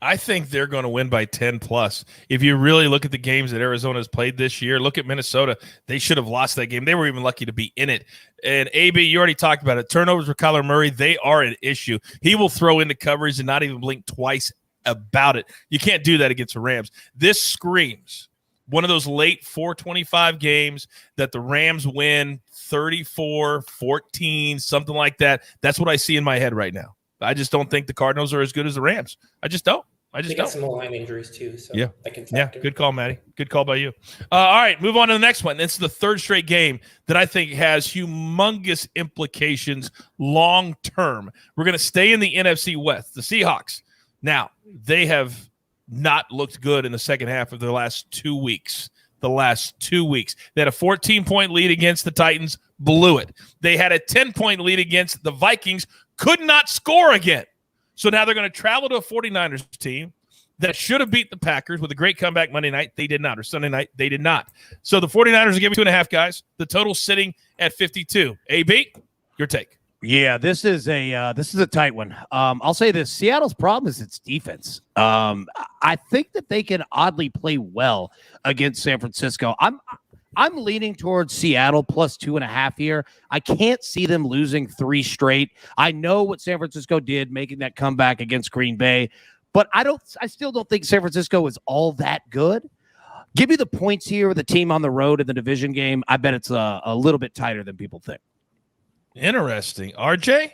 Speaker 1: I think they're going to win by 10 plus. If you really look at the games that Arizona's played this year, look at Minnesota. They should have lost that game. They were even lucky to be in it. And AB, you already talked about it. Turnovers for Kyler Murray, they are an issue. He will throw into coverage and not even blink twice about it. You can't do that against the Rams. This screams one of those late 425 games that the Rams win 34-14, something like that. That's what I see in my head right now. I just don't think the Cardinals are as good as the Rams. I just don't.
Speaker 3: They got some line injuries too, so
Speaker 1: yeah,
Speaker 3: that can factor.
Speaker 1: Good call, Matty. Good call by you. All right, move on to the next one. This is the 3rd straight game that I think has humongous implications long term. We're going to stay in the NFC West. The Seahawks. Now, they have not looked good in the second half of the last 2 weeks. They had a 14-point lead against the Titans, blew it. They had a 10-point lead against the Vikings, could not score again. So now they're going to travel to a 49ers team that should have beat the Packers with a great comeback Monday night. They did not. Or Sunday night, they did not. So the 49ers are giving 2.5, guys. The total sitting at 52. AB, your take.
Speaker 2: Yeah, this is a tight one. I'll say this: Seattle's problem is its defense. I think that they can oddly play well against San Francisco. I'm leaning towards Seattle plus 2.5 here. I can't see them losing 3 straight. I know what San Francisco did, making that comeback against Green Bay, but I still don't think San Francisco is all that good. Give me the points here with the team on the road in the division game. I bet it's a little bit tighter than people think.
Speaker 1: Interesting. RJ?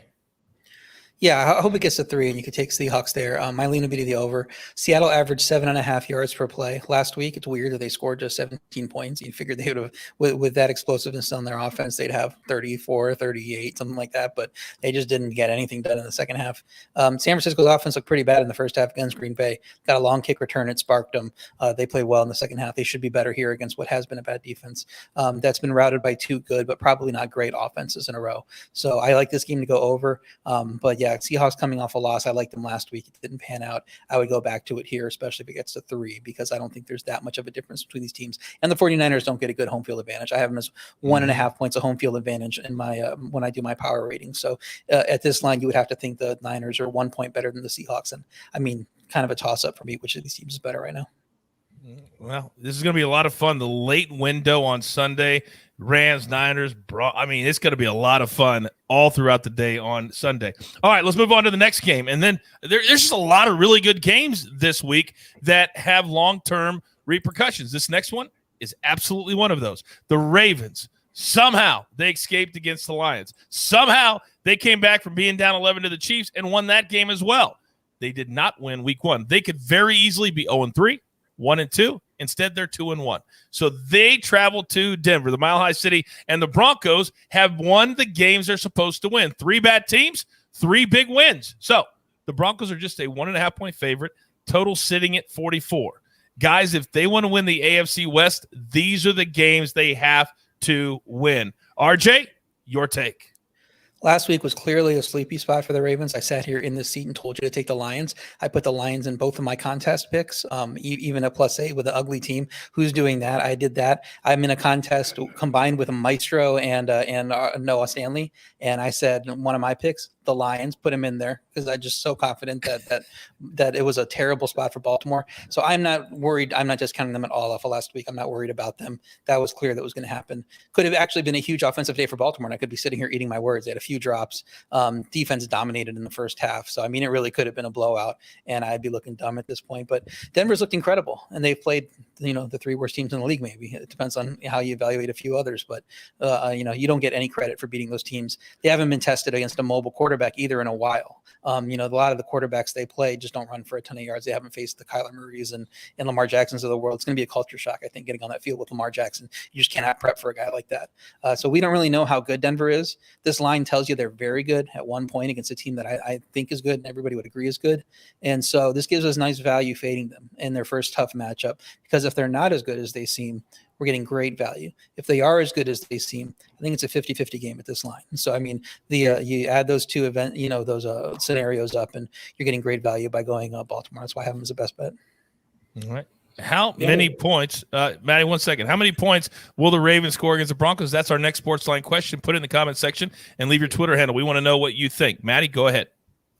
Speaker 4: Yeah, I hope it gets to 3, and you could take Seahawks there. My lean would be to the over. Seattle averaged 7.5 yards per play last week. It's weird that they scored just 17 points. You figured they would have, with that explosiveness on their offense, they'd have 34, 38, something like that, but they just didn't get anything done in the second half. San Francisco's offense looked pretty bad in the first half against Green Bay. Got a long kick return. It sparked them. They played well in the second half. They should be better here against what has been a bad defense. That's been routed by 2 good, but probably not great offenses in a row. So I like this game to go over. But yeah, Seahawks coming off a loss. I liked them last week. It didn't pan out. I would go back to it here, especially if it gets to 3, because I don't think there's that much of a difference between these teams. And the 49ers don't get a good home field advantage. I have them as 1.5 points of home field advantage in my when I do my power rating. So at this line, you would have to think the Niners are 1 point better than the Seahawks. And I mean, kind of a toss up for me, which of these teams is better right now.
Speaker 1: Well, this is going to be a lot of fun. The late window on Sunday, Rams, Niners, it's going to be a lot of fun all throughout the day on Sunday. All right, let's move on to the next game. And then there's just a lot of really good games this week that have long-term repercussions. This next one is absolutely one of those. The Ravens, somehow they escaped against the Lions. Somehow they came back from being down 11 to the Chiefs and won that game as well. They did not win week 1. They could very easily be 0-3. 1-2. Instead, they're 2-1. So they travel to Denver, the Mile High City, and the Broncos have won the games they're supposed to win. 3 bad teams, 3 big wins. So the Broncos are just a 1.5 point favorite, total sitting at 44. Guys, if they want to win the AFC West, these are the games they have to win. RJ, your take.
Speaker 4: Last week was clearly a sleepy spot for the Ravens. I sat here in this seat and told you to take the Lions. I put the Lions in both of my contest picks, even a +8 with an ugly team. Who's doing that? I did that. I'm in a contest combined with a Maestro and Noah Stanley, and I said one of my picks, the Lions, put him in there because I'm just so confident that it was a terrible spot for Baltimore. So I'm not worried. I'm not discounting them at all off of last week. I'm not worried about them. That was clear that was going to happen. Could have actually been a huge offensive day for Baltimore, and I could be sitting here eating my words. They had a few drops. Defense dominated in the first half. So, I mean, it really could have been a blowout, and I'd be looking dumb at this point. But Denver's looked incredible, and they've played, the 3 worst teams in the league maybe. It depends on how you evaluate a few others. But, you don't get any credit for beating those teams. They haven't been tested against a mobile quarterback quarterback either in a while. A lot of the quarterbacks they play just don't run for a ton of yards. They haven't faced the Kyler Murrays and Lamar Jacksons of the world. It's going to be a culture shock, I think, getting on that field with Lamar Jackson. You just cannot prep for a guy like that. So we don't really know how good Denver is. This line tells you they're very good at one point against a team that I think is good and everybody would agree is good. And so this gives us nice value fading them in their first tough matchup, because if they're not as good as they seem, we're getting great value. If they are as good as they seem, I think it's a 50-50 game at this line. So, I mean, you add those two those scenarios up, and you're getting great value by going Baltimore. That's why I have them as the best bet.
Speaker 1: All right. How many points, Matty, 1 second. How many points will the Ravens score against the Broncos? That's our next sports line question. Put it in the comment section and leave your Twitter handle. We want to know what you think. Matty, go ahead.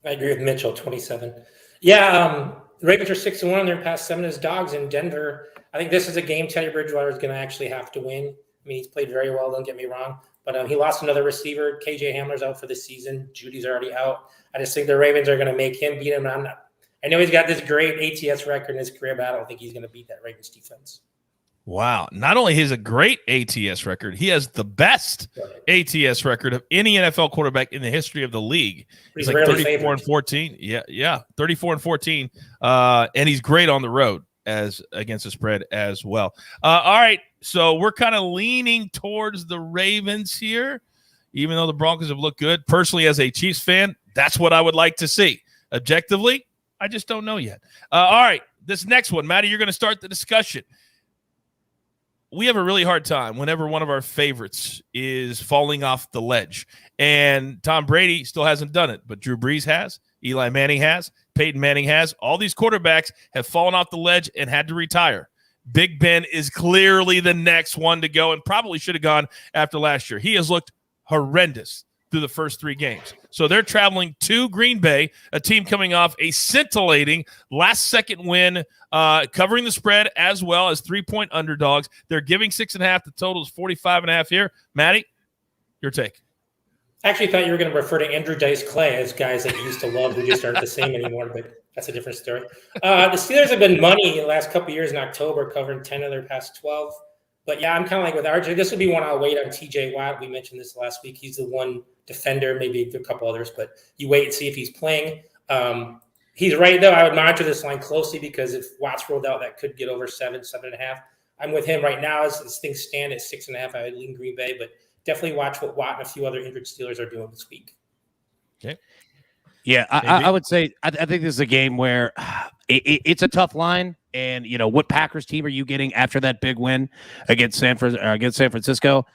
Speaker 3: I agree with Mitchell, 27. Yeah, the Ravens are 6-1 in their past 7 as dogs in Denver. I think this is a game Teddy Bridgewater is going to actually have to win. I mean, he's played very well, don't get me wrong. But he lost another receiver. KJ Hamler's out for the season. Judy's already out. I just think the Ravens are going to make him beat him. I know he's got this great ATS record in his career, but I don't think he's going to beat that Ravens defense.
Speaker 1: Wow. Not only has a great ATS record, he has the best ATS record of any NFL quarterback in the history of the league. He's like 34-14. Yeah. 34-14. And he's great on the road as against the spread as well. All right. So we're kind of leaning towards the Ravens here, even though the Broncos have looked good. Personally, as a Chiefs fan, that's what I would like to see. Objectively, I just don't know yet. All right. This next one, Matty, you're going to start the discussion. We have a really hard time whenever one of our favorites is falling off the ledge. And Tom Brady still hasn't done it, but Drew Brees has, Eli Manning has, Peyton Manning has. All these quarterbacks have fallen off the ledge and had to retire. Big Ben is clearly the next one to go and probably should have gone after last year. He has looked horrendous through the first 3 games. So they're traveling to Green Bay, a team coming off a scintillating last-second win, covering the spread as well as 3-point underdogs. They're giving 6.5. The total is 45.5 here. Matty, your take.
Speaker 3: I actually thought you were going to refer to Andrew Dice Clay as guys that you used to love who just aren't the same anymore, but that's a different story. The Steelers have been money the last couple of years in October, covering 10 of their past 12. But, yeah, I'm kind of like with RJ. This would be one I'll wait on TJ Watt. We mentioned this last week. He's the one defender, maybe a couple others, but you wait and see if he's playing. He's right, though. I would monitor this line closely because if Watt's rolled out, that could get over 7.5. I'm with him right now as things stand at 6.5. I would lean Green Bay, but definitely watch what Watt and a few other injured Steelers are doing this week.
Speaker 1: Okay.
Speaker 2: Yeah, I would say I think this is a game where it's a tough line. And, what Packers team are you getting after that big win against San Francisco?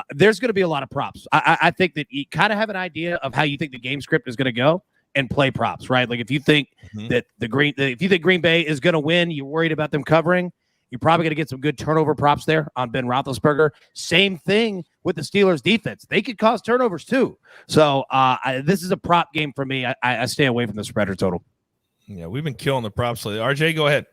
Speaker 2: There's going to be a lot of props. I think that you kind of have an idea of how you think the game script is going to go and play props, right? Like if you think that if you think Green Bay is going to win, you're worried about them covering, you're probably going to get some good turnover props there on Ben Roethlisberger. Same thing with the Steelers defense. They could cause turnovers too. So this is a prop game for me. I stay away from the spread or total.
Speaker 1: Yeah, we've been killing the props lately. RJ, go ahead.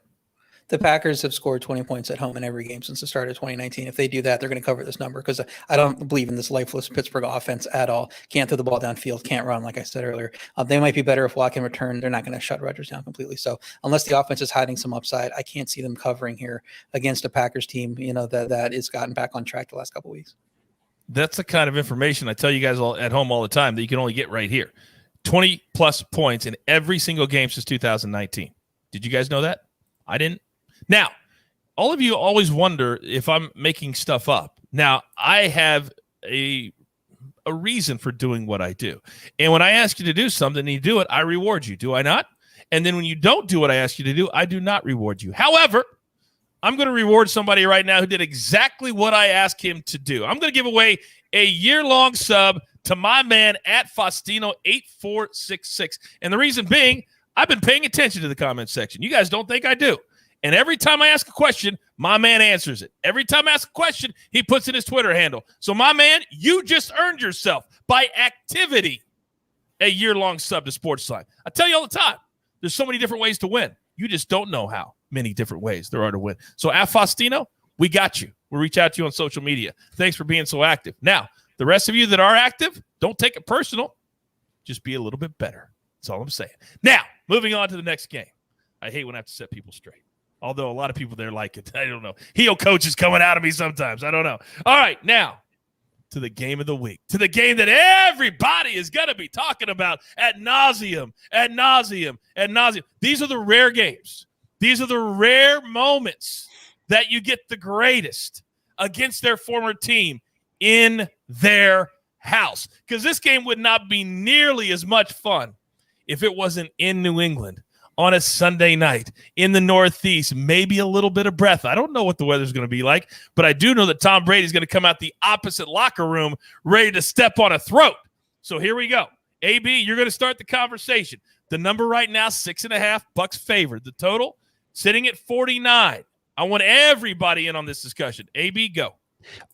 Speaker 4: The Packers have scored 20 points at home in every game since the start of 2019. If they do that, they're going to cover this number because I don't believe in this lifeless Pittsburgh offense at all. Can't throw the ball downfield, can't run, like I said earlier. They might be better if Watt can return. They're not going to shut Rodgers down completely. So unless the offense is hiding some upside, I can't see them covering here against a Packers team, that has gotten back on track the last couple of weeks.
Speaker 1: That's the kind of information I tell you guys all at home all the time that you can only get right here. 20-plus points in every single game since 2019. Did you guys know that? I didn't. Now, all of you always wonder if I'm making stuff up. Now, I have a reason for doing what I do. And when I ask you to do something and you do it, I reward you. Do I not? And then when you don't do what I ask you to do, I do not reward you. However, I'm going to reward somebody right now who did exactly what I asked him to do. I'm going to give away a year-long sub to my man at Faustino8466. And the reason being, I've been paying attention to the comment section. You guys don't think I do. And every time I ask a question, my man answers it. Every time I ask a question, he puts in his Twitter handle. So, my man, you just earned yourself by activity a year-long sub to Sportsline. I tell you all the time, there's so many different ways to win. You just don't know how many different ways there are to win. So, at Faustino, we got you. We'll reach out to you on social media. Thanks for being so active. Now, the rest of you that are active, don't take it personal. Just be a little bit better. That's all I'm saying. Now, moving on to the next game. I hate when I have to set people straight. Although a lot of people there like it. I don't know. Heel coach is coming out of me sometimes. I don't know. All right, now, to the game of the week, to the game that everybody is going to be talking about ad nauseum. These are the rare games. These are the rare moments that you get the greatest against their former team in their house. Because this game would not be nearly as much fun if it wasn't in New England on a Sunday night in the Northeast, maybe a little bit of breath. I don't know what the weather's going to be like, but I do know that Tom Brady's going to come out the opposite locker room ready to step on a throat. So here we go. AB, you're going to start the conversation. The number right now, 6.5, Bucks favored. The total sitting at 49. I want everybody in on this discussion. AB, go.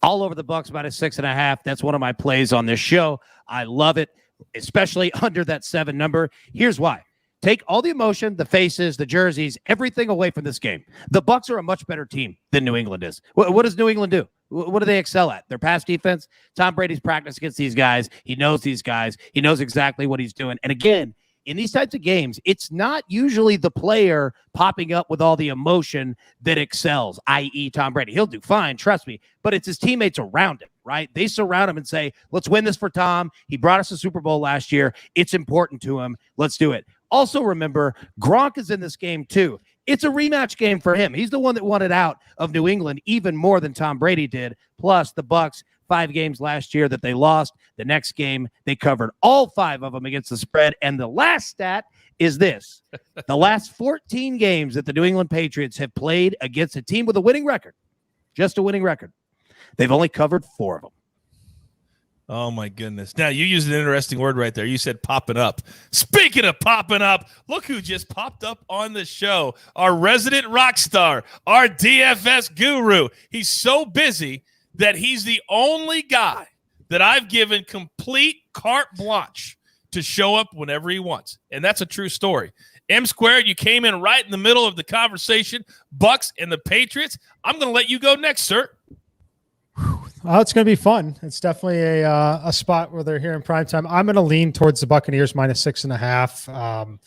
Speaker 2: All over the Bucks minus 6.5. That's one of my plays on this show. I love it, especially under that 7 number. Here's why. Take all the emotion, the faces, the jerseys, everything away from this game. The Bucks are a much better team than New England is. What does New England do? What do they excel at? Their pass defense. Tom Brady's practiced against these guys. He knows these guys. He knows exactly what he's doing. And again, in these types of games, it's not usually the player popping up with all the emotion that excels, i.e. Tom Brady. He'll do fine, trust me, but it's his teammates around him, right? They surround him and say, let's win this for Tom. He brought us a Super Bowl last year. It's important to him. Let's do it. Also remember, Gronk is in this game too. It's a rematch game for him. He's the one that won it out of New England even more than Tom Brady did. Plus, the Bucks, 5 games last year that they lost. The next game, they covered all 5 of them against the spread. And the last stat is this. The last 14 games that the New England Patriots have played against a team with a winning record, just a winning record, they've only covered 4 of them.
Speaker 1: Oh, my goodness. Now, you used an interesting word right there. You said popping up. Speaking of popping up, look who just popped up on the show. Our resident rock star, our DFS guru. He's so busy that he's the only guy that I've given complete carte blanche to show up whenever he wants. And that's a true story. M Squared, you came in right in the middle of the conversation. Bucks and the Patriots. I'm going to let you go next, sir.
Speaker 5: Oh, it's going to be fun. It's definitely a spot where they're here in prime time. I'm going to lean towards the Buccaneers minus 6.5.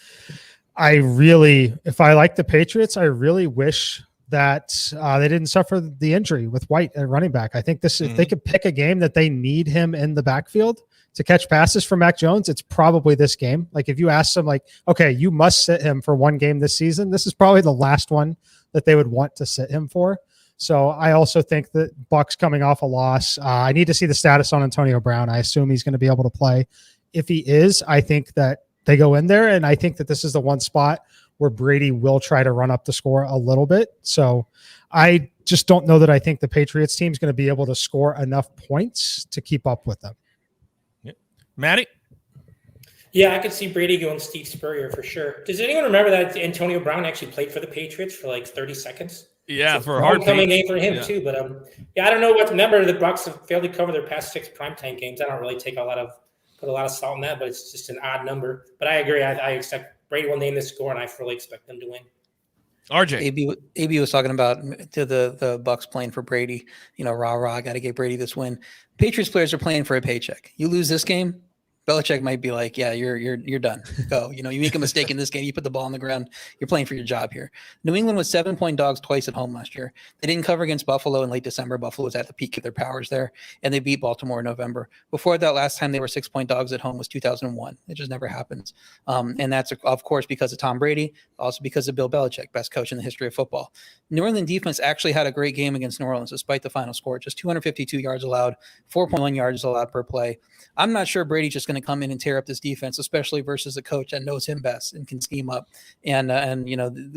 Speaker 5: If I like the Patriots, I really wish that they didn't suffer the injury with White at running back. I think if they could pick a game that they need him in the backfield to catch passes for Mac Jones, it's probably this game. Like if you ask them, like, okay, you must sit him for one game this season, this is probably the last one that they would want to sit him for. So I also think that Bucks coming off a loss. I need to see the status on Antonio Brown. I assume he's going to be able to play. If he is, I think that they go in there, and I think that this is the one spot where Brady will try to run up the score a little bit. So I just don't know that I think the Patriots team is going to be able to score enough points to keep up with them.
Speaker 1: Yep. Matty?
Speaker 3: Yeah, I could see Brady going Steve Spurrier for sure. Does anyone remember that Antonio Brown actually played for the Patriots for like 30 seconds?
Speaker 1: Yeah, for a
Speaker 3: homecoming game for him too. But I don't know what. Remember, the Bucs have failed to cover their past 6 primetime games. I don't really put a lot of salt in that, but it's just an odd number. But I agree. I expect Brady will name the score, and I fully expect them to win.
Speaker 1: RJ,
Speaker 4: AB was talking about to the Bucks playing for Brady. Rah, got to get Brady this win. Patriots players are playing for a paycheck. You lose this game, Belichick might be like, yeah, you're done. Go. You make a mistake in this game, you put the ball on the ground, you're playing for your job here. New England was 7-point dogs twice at home last year. They didn't cover against Buffalo in late December. Buffalo was at the peak of their powers there, and they beat Baltimore in November. Before that, last time they were 6-point dogs at home was 2001. It just never happens. And that's, of course, because of Tom Brady, also because of Bill Belichick, best coach in the history of football. New England defense actually had a great game against New Orleans, despite the final score. Just 252 yards allowed, 4.1 yards allowed per play. I'm not sure Brady's just going to come in and tear up this defense, especially versus a coach that knows him best and can scheme up. And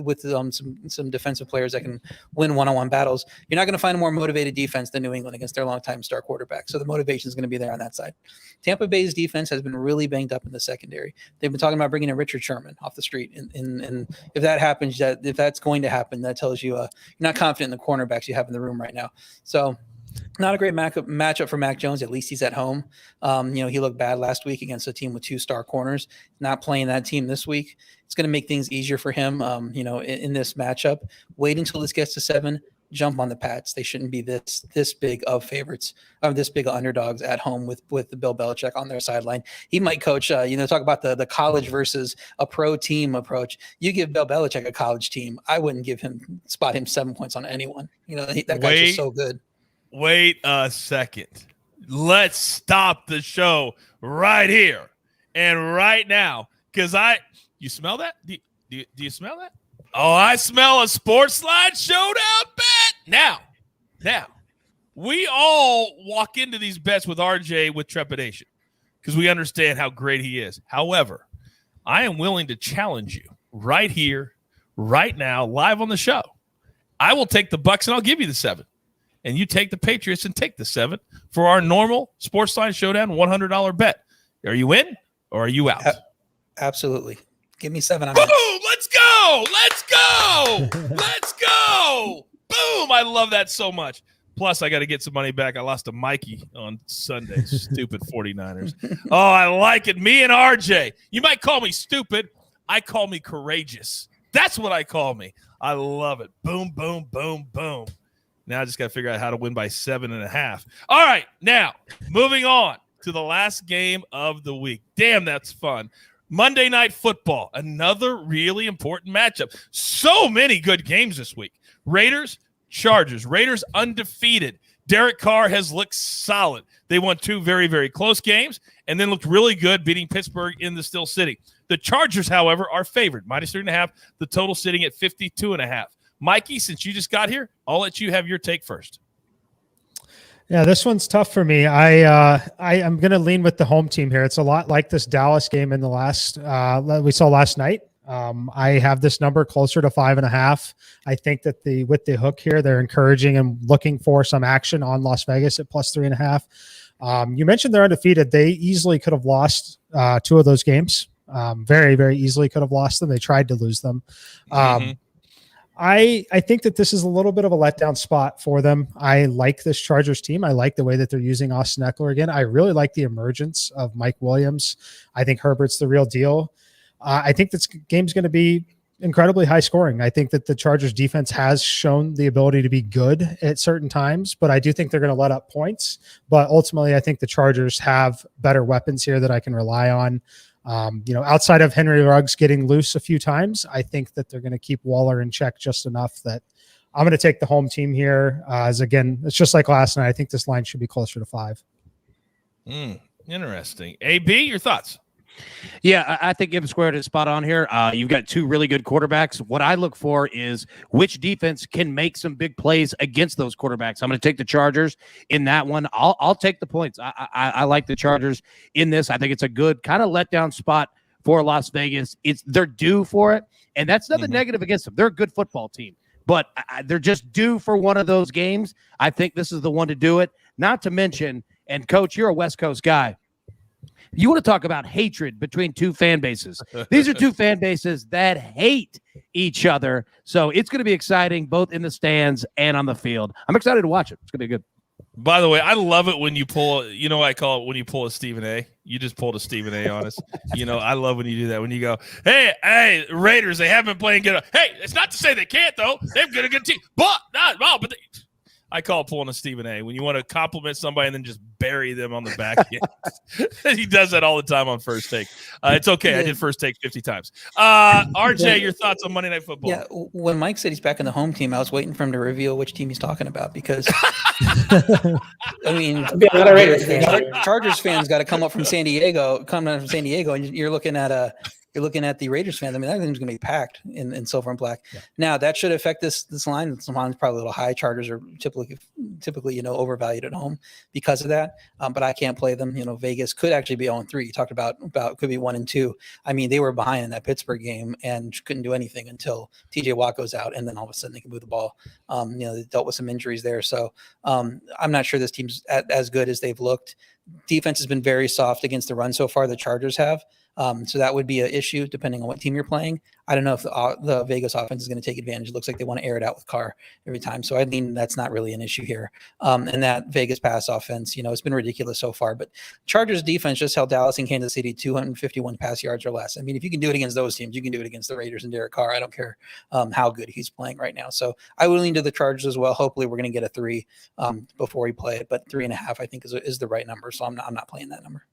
Speaker 4: with some defensive players that can win one-on-one battles, you're not going to find a more motivated defense than New England against their longtime star quarterback. So the motivation is going to be there on that side. Tampa Bay's defense has been really banged up in the secondary. They've been talking about bringing in Richard Sherman off the street. And if that happens, if that's going to happen, that tells you you're not confident in the cornerbacks you have in the room right now. So not a great matchup for Mac Jones. At least he's at home. He looked bad last week against a team with 2 star corners. Not playing that team this week. It's going to make things easier for him, in this matchup. Wait until this gets to 7. Jump on the Pats. They shouldn't be this big of favorites, this big of underdogs at home with the Bill Belichick on their sideline. He might coach, talk about the college versus a pro team approach. You give Bill Belichick a college team, I wouldn't spot him 7 points on anyone. That guy's just so good.
Speaker 1: Wait a second. let's stop the show right here and right now. Because you smell that? Do you smell that? Oh, I smell a sports line showdown bet. Now, we all walk into these bets with RJ with trepidation because we understand how great he is. However, I am willing to challenge you right here, right now, live on the show. I will take the Bucs and I'll give you the 7. And you take the Patriots and take the 7 for our normal Sportsline Showdown $100 bet. Are you in or are you out?
Speaker 4: Absolutely. Give me 7.
Speaker 1: Boom! Let's go! Let's go! Let's go! Boom! I love that so much. Plus, I got to get some money back. I lost to Mikey on Sunday. Stupid 49ers. Oh, I like it. Me and RJ. You might call me stupid. I call me courageous. That's what I call me. I love it. Boom, boom, boom, boom. Now I just got to figure out how to win by 7.5. All right, now moving on to the last game of the week. Damn, that's fun. Monday Night Football, another really important matchup. So many good games this week. Raiders, Chargers. Raiders undefeated. Derek Carr has looked solid. They won 2 very, very close games and then looked really good beating Pittsburgh in the Steel City. The Chargers, however, are favored, -3.5. The total sitting at 52.5. Mikey, since you just got here, I'll let you have your take first.
Speaker 5: Yeah, this one's tough for me. I'm going to lean with the home team here. It's a lot like this Dallas game in the last we saw last night. I have this number closer to 5.5. I think that with the hook here, they're encouraging and looking for some action on Las Vegas at +3.5. You mentioned they're undefeated. They easily could have lost 2 of those games. Very, very easily could have lost them. They tried to lose them. I think that this is a little bit of a letdown spot for them. I like this Chargers team. I like the way that they're using Austin Eckler again. I really like the emergence of Mike Williams. I think Herbert's the real deal. I think this game's going to be incredibly high scoring. I think that the Chargers defense has shown the ability to be good at certain times, but I do think they're going to let up points. But ultimately, I think the Chargers have better weapons here that I can rely on. Outside of Henry Ruggs getting loose a few times, I think that they're going to keep Waller in check just enough that I'm going to take the home team here. As again, it's just like last night. I think this line should be closer to 5.
Speaker 1: Interesting. AB, your thoughts?
Speaker 2: Yeah, I think Gibbs squared is spot on here. You've got 2 really good quarterbacks. What I look for is which defense can make some big plays against those quarterbacks. I'm going to take the Chargers in that one. I'll take the points. I like the Chargers in this. I think it's a good kind of letdown spot for Las Vegas. They're due for it, and that's nothing negative against them. They're a good football team, but they're just due for one of those games. I think this is the one to do it. Not to mention, and Coach, you're a West Coast guy. You want to talk about hatred between 2 fan bases. These are 2 fan bases that hate each other. So it's going to be exciting both in the stands and on the field. I'm excited to watch it. It's going to be good.
Speaker 1: By the way, I love it when you pull, what I call it when you pull a Stephen A. You just pulled a Stephen A on us. I love when you do that. When you go, hey, Raiders, they haven't been playing good. Hey, it's not to say they can't, though. They've got a good team. But I call it pulling a Stephen A. When you want to compliment somebody and then just bury them on the back end. He does that all the time on First Take. It's okay. I did First Take 50 times. RJ, your thoughts on Monday Night Football?
Speaker 4: Yeah, when Mike said he's back in the home team, I was waiting for him to reveal which team he's talking about because, I mean, Chargers fans got to come up from San Diego, and you're looking at the Raiders fans. I mean, that thing's going to be packed in silver and black. Yeah. Now that should affect this line. This line's probably a little high. Chargers are typically overvalued at home because of that. But I can't play them. Vegas could actually be 0-3. You talked about could be 1-2. I mean, they were behind in that Pittsburgh game and couldn't do anything until TJ Watt goes out, and then all of a sudden they can move the ball. They dealt with some injuries there, so I'm not sure this team's as good as they've looked. Defense has been very soft against the run so far. The Chargers have. So that would be an issue depending on what team you're playing. I don't know if the Vegas offense is going to take advantage. It looks like they want to air it out with Carr every time. So I mean, that's not really an issue here. And that Vegas pass offense, it's been ridiculous so far. But Chargers defense just held Dallas and Kansas City 251 pass yards or less. I mean, if you can do it against those teams, you can do it against the Raiders and Derek Carr. I don't care how good he's playing right now. So I will lean to the Chargers as well. Hopefully we're going to get a 3 before we play it. But 3.5 I think is the right number. So I'm not playing that number.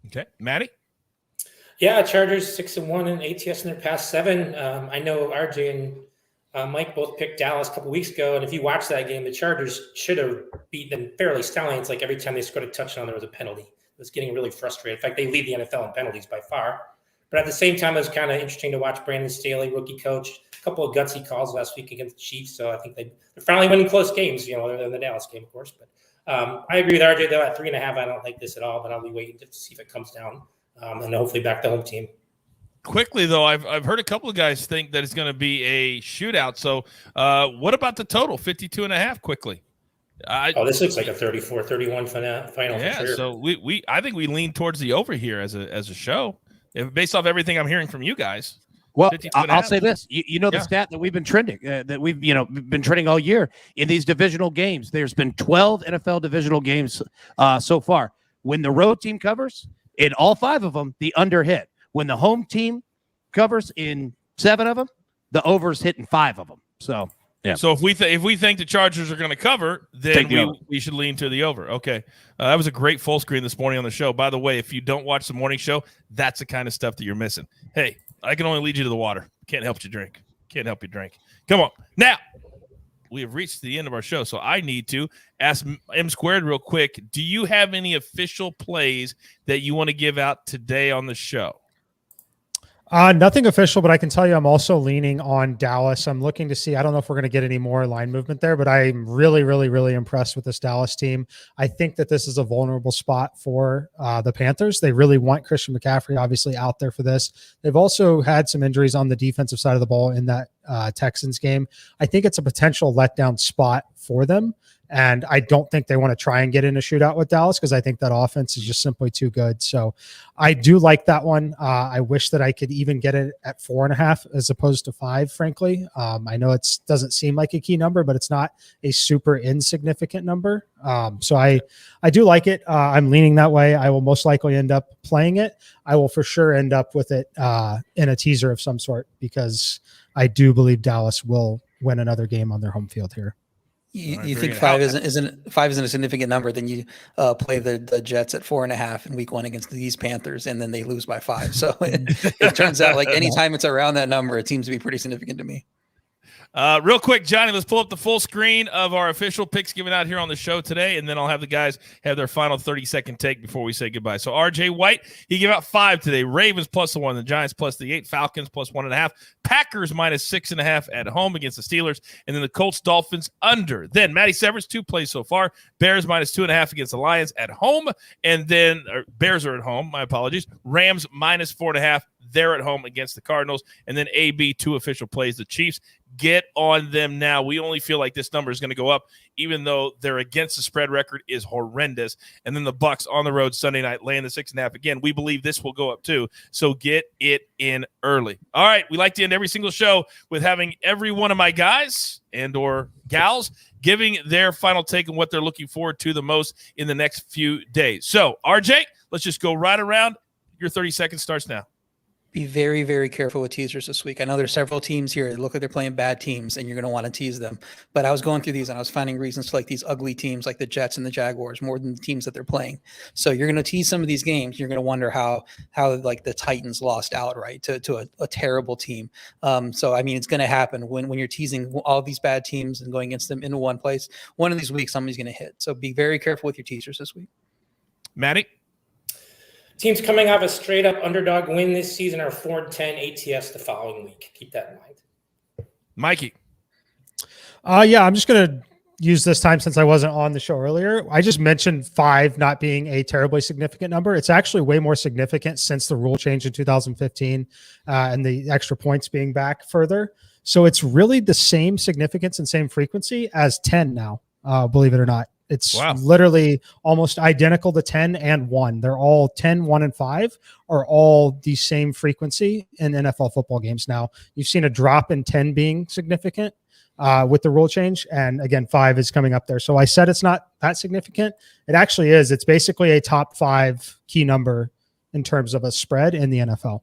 Speaker 1: Okay. Maddie?
Speaker 3: Yeah, Chargers 6-1 and ATS in their past 7. I know RJ and Mike both picked Dallas a couple weeks ago, and if you watch that game, the Chargers should have beaten them fairly soundly. It's like every time they scored a touchdown, there was a penalty. It was getting really frustrating. In fact, they lead the NFL in penalties by far. But at the same time, it was kind of interesting to watch Brandon Staley, rookie coach, a couple of gutsy calls last week against the Chiefs. So I think they're finally winning close games, other than the Dallas game, of course. But I agree with RJ, though. At 3.5, I don't like this at all, but I'll be waiting to see if it comes down and hopefully back the home team.
Speaker 1: Quickly, though, I've heard a couple of guys think that it's going to be a shootout. So what about the total, 52.5, quickly?
Speaker 3: This looks like a 34-31 final
Speaker 1: yeah,
Speaker 3: for sure.
Speaker 1: So I think we lean towards the over here as a show, based off everything I'm hearing from you guys.
Speaker 2: Well, I'll say this. The stat that we've been trending, that we've been trending all year in these divisional games. There's been 12 NFL divisional games so far. When the road team covers, in all 5 of them, the under hit. When the home team covers in 7 of them, the over's hitting 5 of them. So, yeah.
Speaker 1: So if we think the Chargers are going to cover, then we should lean to the over. Okay. That was a great full screen this morning on the show. By the way, if you don't watch the morning show, that's the kind of stuff that you're missing. Hey, I can only lead you to the water. Can't help you drink. Come on. Now, we have reached the end of our show, so I need to ask M Squared real quick. Do you have any official plays that you want to give out today on the show?
Speaker 5: Nothing official, but I can tell you I'm also leaning on Dallas. I'm looking to see, I don't know if we're going to get any more line movement there, but I'm really, really, really impressed with this Dallas team. I think that this is a vulnerable spot for the Panthers. They really want Christian McCaffrey obviously out there for this. They've also had some injuries on the defensive side of the ball in that Texans game. I think it's a potential letdown spot for them. And I don't think they want to try and get in a shootout with Dallas because I think that offense is just simply too good. So I do like that one. I wish that I could even get it at 4.5 as opposed to 5, frankly. I know it doesn't seem like a key number, but it's not a super insignificant number. So I do like it. I'm leaning that way. I will most likely end up playing it. I will for sure end up with it in a teaser of some sort because I do believe Dallas will win another game on their home field here.
Speaker 4: You think 5 isn't a significant number? Then you play the Jets at 4.5 in week 1 against these Panthers, and then they lose by 5. So it turns out like anytime it's around that number, it seems to be pretty significant to me.
Speaker 1: Real quick, Johnny, let's pull up the full screen of our official picks given out here on the show today, and then I'll have the guys have their final 30-second take before we say goodbye. So RJ White, he gave out 5 today. Ravens +1, the Giants +8, Falcons +1.5, Packers -6.5 at home against the Steelers, and then the Colts Dolphins under. Then Matty Severance, 2 plays so far. Bears -2.5 against the Lions at home, and then Bears are at home. My apologies. Rams -4.5. They're at home against the Cardinals, and then AB 2 official plays. The Chiefs, get on them now. We only feel like this number is going to go up, even though their against the spread record is horrendous. And then the Bucs on the road Sunday night laying the 6.5. Again, we believe this will go up too. So get it in early. All right, we like to end every single show with having every one of my guys and or gals giving their final take on what they're looking forward to the most in the next few days. So RJ, let's just go right around. Your 30 seconds starts now.
Speaker 4: Be very, very careful with teasers this week. I know there's several teams here that look like they're playing bad teams, and you're going to want to tease them. But I was going through these, and I was finding reasons to like these ugly teams like the Jets and the Jaguars more than the teams that they're playing. So you're going to tease some of these games. You're going to wonder how like the Titans lost outright to a terrible team. So, I mean, it's going to happen when you're teasing all these bad teams and going against them in one place. One of these weeks, somebody's going to hit. So be very careful with your teasers this week.
Speaker 1: Matty?
Speaker 3: Teams coming off a straight-up underdog win this season are 4-10 ATS the following week. Keep that in mind.
Speaker 1: Mikey.
Speaker 5: Yeah, I'm just going to use this time since I wasn't on the show earlier. I just mentioned 5 not being a terribly significant number. It's actually way more significant since the rule change in 2015 and the extra points being back further. So it's really the same significance and same frequency as 10 now, believe it or not. It's literally almost identical to 10 and 1. They're all 10, 1, and 5 are all the same frequency in NFL football games now. You've seen a drop in 10 being significant with the rule change. And again, 5 is coming up there. So I said it's not that significant. It actually is. It's basically a top 5 key number in terms of a spread in the NFL.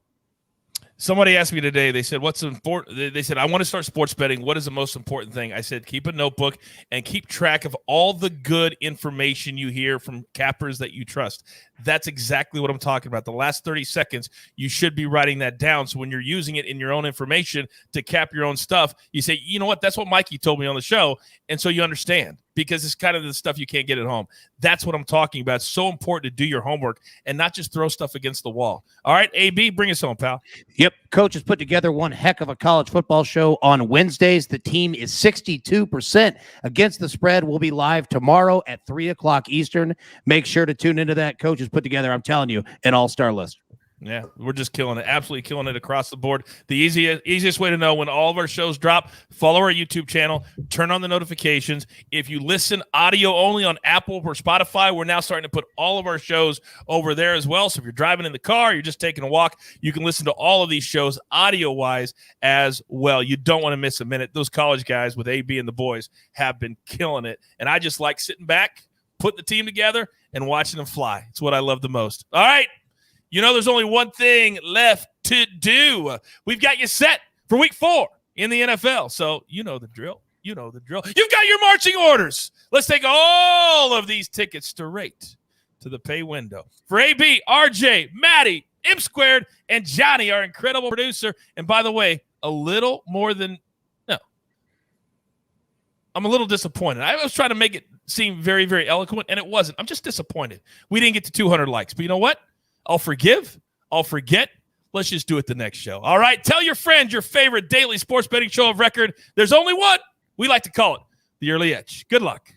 Speaker 1: Somebody asked me today, they said, what's important? They said, I want to start sports betting. What is the most important thing? I said, keep a notebook and keep track of all the good information you hear from cappers that you trust. That's exactly what I'm talking about. The last 30 seconds, you should be writing that down. So when you're using it in your own information to cap your own stuff, you say, you know what? That's what Mikey told me on the show. And so you understand, because it's kind of the stuff you can't get at home. That's what I'm talking about. It's so important to do your homework and not just throw stuff against the wall. All right, AB, bring us home, pal.
Speaker 2: Yep. Coach has put together one heck of a college football show on Wednesdays. The team is 62% against the spread. We'll be live tomorrow at 3:00 Eastern. Make sure to tune into that. Coach has put together, I'm telling you, an all-star list.
Speaker 1: Yeah, we're just killing it. Absolutely killing it across the board. The easiest way to know when all of our shows drop, follow our YouTube channel, turn on the notifications. If you listen audio only on Apple or Spotify, we're now starting to put all of our shows over there as well. So if you're driving in the car, you're just taking a walk, you can listen to all of these shows audio-wise as well. You don't want to miss a minute. Those college guys with AB and the boys have been killing it. And I just like sitting back, putting the team together, and watching them fly. It's what I love the most. All right. You know, there's only one thing left to do. We've got you set for week 4 in the NFL. So you know the drill. You know the drill. You've got your marching orders. Let's take all of these tickets straight to the pay window. For AB, RJ, Maddie, M Squared, and Johnny, our incredible producer. And by the way, I'm a little disappointed. I was trying to make it seem very, very eloquent, and it wasn't. I'm just disappointed. We didn't get to 200 likes. But you know what? I'll forgive. I'll forget. Let's just do it the next show. All right. Tell your friends your favorite daily sports betting show of record. There's only one. We like to call it the Early Edge. Good luck.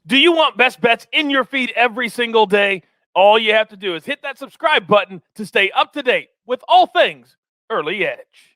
Speaker 1: Do you want best bets in your feed every single day? All you have to do is hit that subscribe button to stay up to date with all things Early Edge.